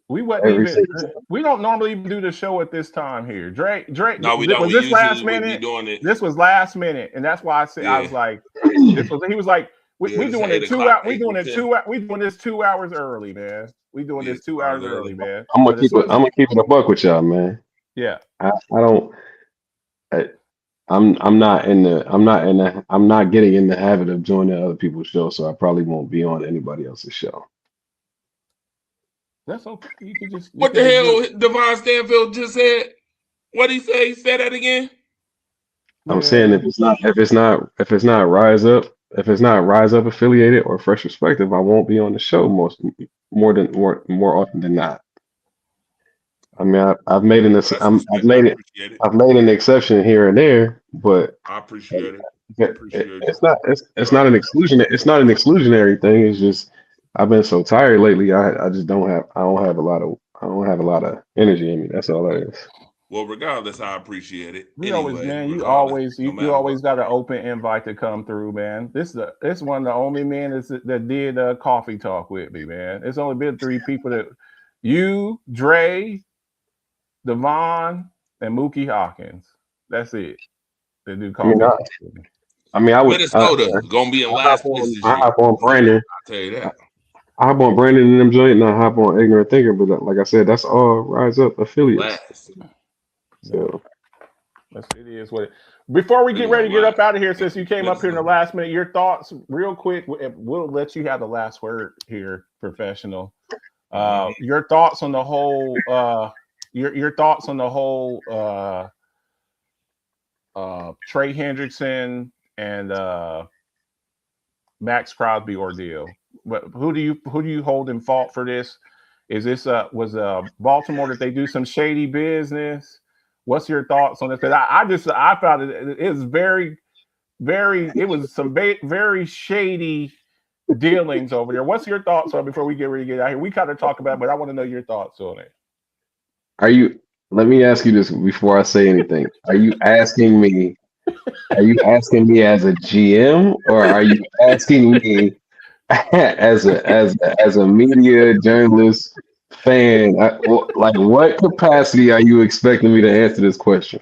don't normally even do the show at this time here. Drake. No, we don't. Was this last minute? This was last minute, and that's why I said I was like, he was like, we doing it 2 hours. We doing this 2 hours early, man. We doing this 2 hours early, man. I'm gonna keep it a buck with y'all, man. Yeah. I'm not getting in the habit of joining other people's shows, so I probably won't be on anybody else's show. That's okay. You can just. What the hell, Devon Stanfield just said? What he say? Say that again. I'm saying if it's not Rise Up affiliated or Fresh Perspective, I won't be on the show more often than not. I mean, I've made an exception here and there, but I appreciate it. It's not an exclusion. It's not an exclusionary thing. It's just I've been so tired lately. I just don't have a lot of energy in me. That's all that is. Well, regardless, I appreciate it. You always got an open invite to come through, man. This is one of the only men that did coffee talk with me, man. It's only been 3 people that you, Dre, Devon, and Mookie Hawkins. That's it. They do coffee. I would Minnesota gonna be in last place. I hop on Brandon. I'll tell you that. I hop on Brandon and them joint, and I hop on Ignorant Thinker. But like I said, that's all Rise Up affiliates. Last. So it is what it. Before we get ready to get up out of here, since you came up here in the last minute, your thoughts real quick. We'll let you have the last word here, professional. Your thoughts on the whole your thoughts on the whole Trey Hendrickson and Max Crosby ordeal. Who do you hold in fault for this? Is this was Baltimore that they do some shady business? What's your thoughts on this? I found it was very, very. It was some very shady dealings over there. What's your thoughts on it before we get ready to get out here? We kind of talk about it, but I want to know your thoughts on it. Let me ask you this before I say anything. Are you asking me as a GM, or are you asking me as a media journalist fan? Like, what capacity are you expecting me to answer this question?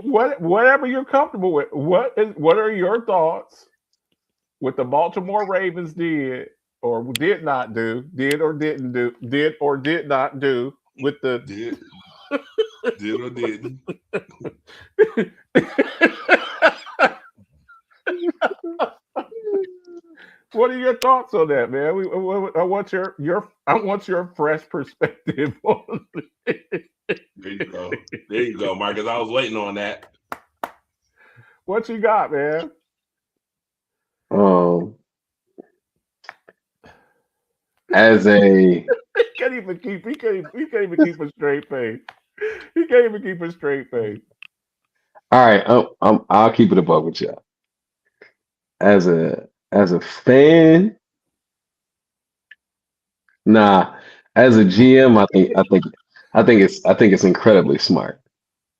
Whatever you're comfortable with. What are your thoughts with the Baltimore Ravens did or did not do with the did or didn't? What are your thoughts on that, man? I want your fresh perspective on it. There you go, Marcus. I was waiting on that. What you got, man? As a he can't even keep a straight face. He can't even keep a straight face. All right, I'll keep it above with y'all. As a fan, nah. As a GM, I think it's incredibly smart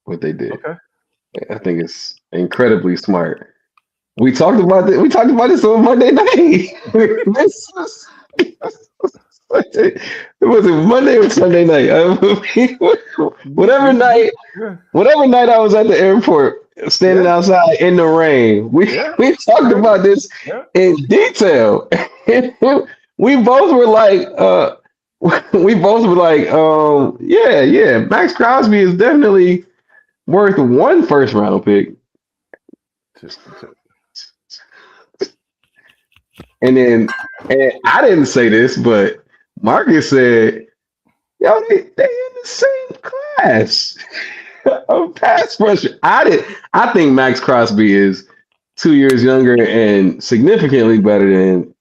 what they did. Okay. I think it's incredibly smart. We talked about this on Monday night. It was Monday or Sunday night. Whatever night I was at the airport, standing outside in the rain. We talked about this in detail. we both were like, yeah. Max Crosby is definitely worth 1 first round pick. And I didn't say this, but Marcus said, "Yo, they in the same class of pass rusher." I think Max Crosby is 2 years younger and significantly better than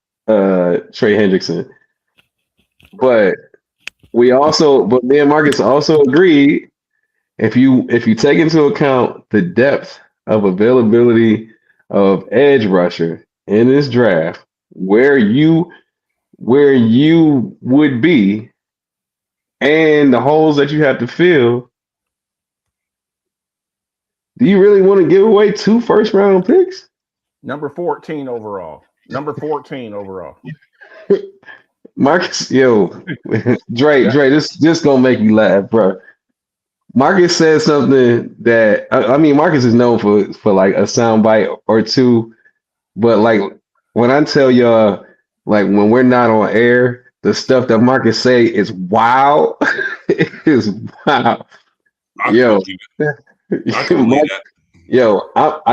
Trey Hendrickson. But me and Marcus also agreed, if you take into account the depth of availability of edge rusher in this draft, where you would be and the holes that you have to fill, do you really want to give away 2 first round picks? Number 14 overall. Marcus, Dre, this gonna make you laugh, bro. Marcus said something that Marcus is known for like a soundbite or two, but like when I tell y'all, like when we're not on air, the stuff that Marcus say is wild. It is wild. I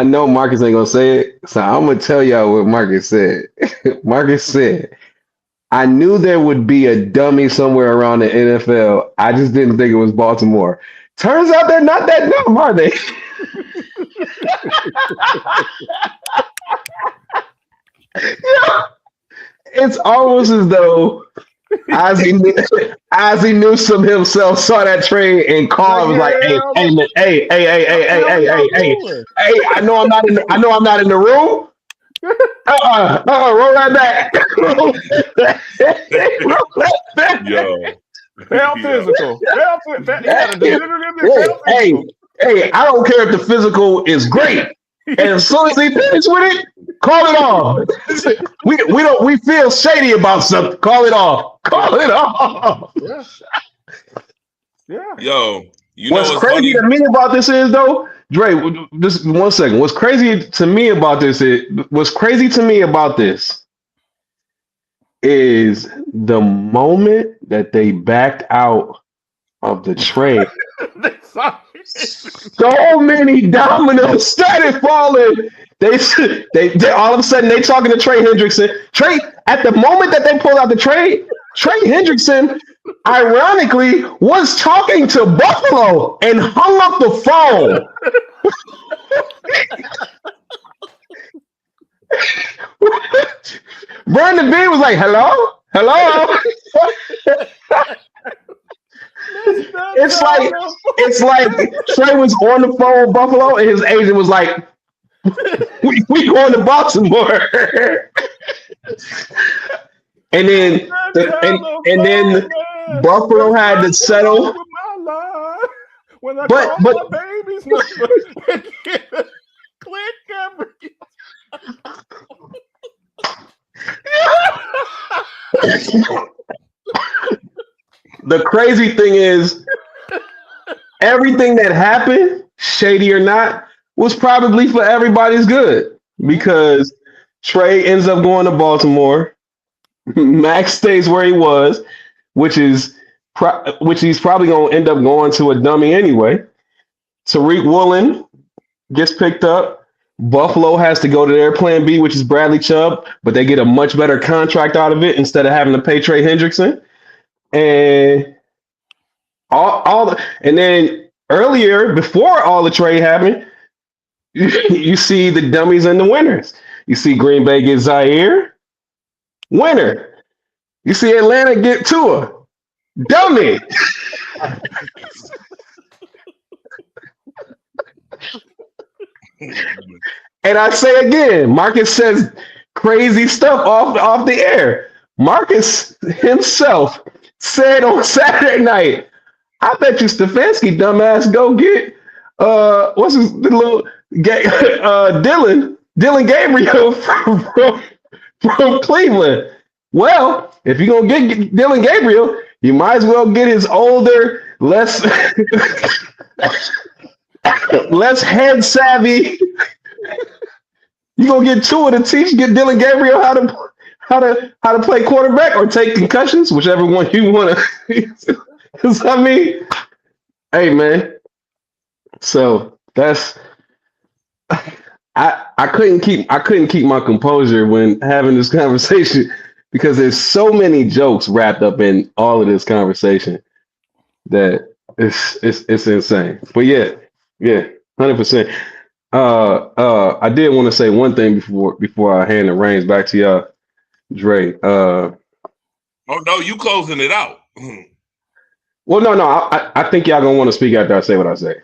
know Marcus ain't gonna say it, so I'm gonna tell y'all what Marcus said. Marcus said, "I knew there would be a dummy somewhere around the NFL. I just didn't think it was Baltimore. Turns out they're not that dumb, are they?" It's almost as though Ozzie Newsome himself saw that trade and called was like, hey, I know I'm not in the room. Roll that back. Roll that back. Yo. Hell physical. Hey, I don't care if the physical is great. And as soon as he finished with it, call it off. We feel shady about something. Call it off. Call it off. Yeah. Yo, what's crazy to me about this is though, Dre, just 1 second. What's crazy to me about this is the moment that they backed out of the trade. So many dominoes started falling. They all of a sudden they talking to Trey Hendrickson. At the moment that they pulled out the trade, Trey Hendrickson ironically was talking to Buffalo and hung up the phone. Brandon B was like, hello? It's like Trey was on the phone with Buffalo and his agent was like, we going to Baltimore. and then Buffalo had to settle. But the crazy thing is, everything that happened, shady or not, was probably for everybody's good because Trey ends up going to Baltimore. Max stays where he was, which he's probably going to end up going to a dummy anyway. Tariq Woolen gets picked up. Buffalo has to go to their plan B, which is Bradley Chubb, but they get a much better contract out of it instead of having to pay Trey Hendrickson. And and then earlier, before all the trade happened, you see the dummies and the winners. You see Green Bay get Zaire, winner. You see Atlanta get Tua, dummy. And I say again, Marcus says crazy stuff off the air. Marcus himself said on Saturday night, I bet you Stefanski dumbass go get what's his little Dylan Gabriel from Cleveland. Well, if you're gonna get Dylan Gabriel, you might as well get his older, less head savvy. You gonna get Tua to get Dylan Gabriel how to play quarterback or take concussions, whichever one you want to. Because I mean, hey man. So that's I couldn't keep my composure when having this conversation because there's so many jokes wrapped up in all of this conversation that it's insane. But yeah, 100%. I did want to say one thing before I hand the reins back to y'all, Dre. Oh no, you closing it out. Well, no, I think y'all gonna want to speak after I say what I say.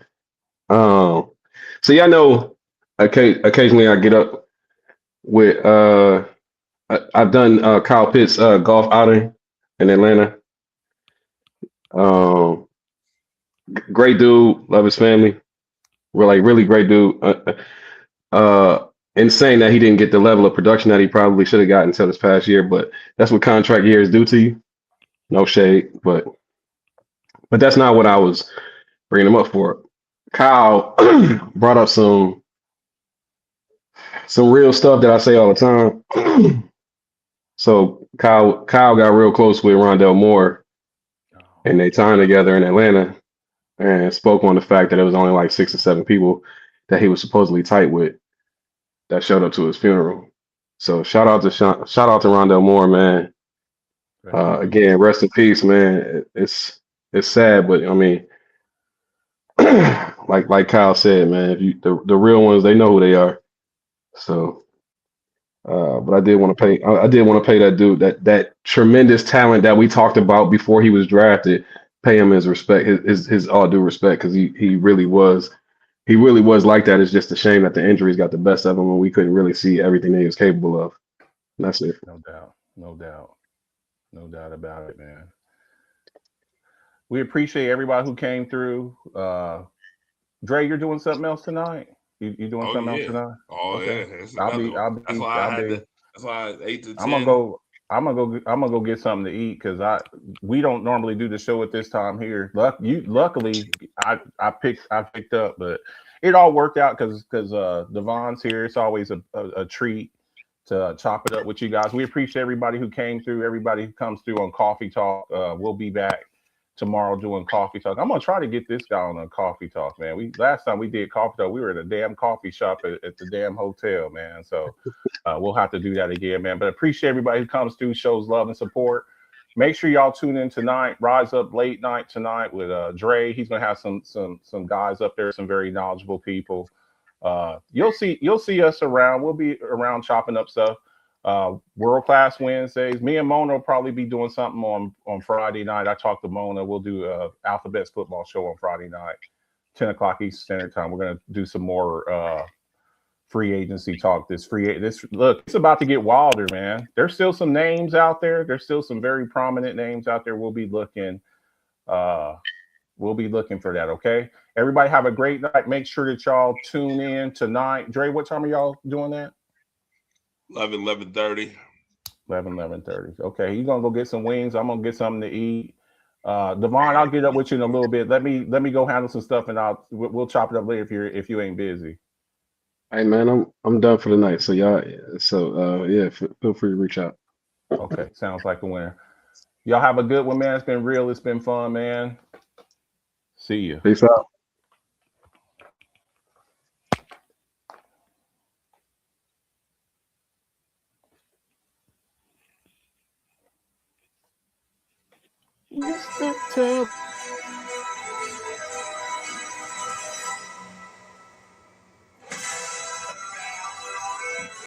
So y'all know, occasionally I get up with I've done Kyle Pitts golf outing in Atlanta. Great dude, love his family. We're like really great dude. Insane that he didn't get the level of production that he probably should have gotten until this past year, but that's what contract years do to you. No shade, but that's not what I was bringing him up for. Kyle brought up some real stuff that I say all the time. So Kyle got real close with Rondell Moore and they time together in Atlanta and spoke on the fact that it was only like 6 or 7 people that he was supposedly tight with that showed up to his funeral. So shout out to Rondell Moore, man. Again, rest in peace, man. It's sad, but I mean, like Kyle said, man, if the real ones, they know who they are. So But I did want to pay. I did want to pay that dude that tremendous talent that we talked about before he was drafted. Pay him his respect, his all due respect, because he really was. He really was like that. It's just a shame that the injuries got the best of him and we couldn't really see everything that he was capable of. And that's it. No doubt. No doubt. No doubt about it, man. We appreciate everybody who came through. Dre, you're doing something else tonight? You doing something else tonight? Oh Okay. yeah. That's why I 8 to 10. I'm gonna go get something to eat because we don't normally do the show at this time here. Luckily, I picked up, but it all worked out because Devon's here. It's always a treat to chop it up with you guys. We appreciate everybody who came through, everybody who comes through on Coffee Talk. We'll be back tomorrow doing Coffee Talk. I'm gonna try to get this guy on a Coffee Talk, man. Last time we did Coffee Talk, we were at a damn coffee shop at the damn hotel, man. So we'll have to do that again, man. But appreciate everybody who comes through, shows love and support. Make sure y'all tune in tonight. Rise Up Late Night tonight with Dre. He's gonna have some guys up there, some very knowledgeable people. You'll see us around. We'll be around chopping up stuff. World Class Wednesdays. Me and Mona will probably be doing something on Friday night. I talked to Mona. We'll do Alphabets football show on Friday night, 10 o'clock Eastern Standard Time. We're gonna do some more free agency talk. Look, it's about to get wilder, man. There's still some names out there. There's still some very prominent names out there. We'll be looking for that. Okay. Everybody have a great night. Make sure that y'all tune in tonight. Dre, what time are y'all doing that? 11:30. 11:30. Okay, you're gonna go get some wings. I'm gonna get something to eat. Devon, I'll get up with you in a little bit. Let me go handle some stuff, and we'll chop it up later if you ain't busy. Hey man, I'm done for the night. So y'all, yeah, feel free to reach out. Okay, sounds like a winner. Y'all have a good one, man. It's been real. It's been fun, man. See you. Peace out. Mr.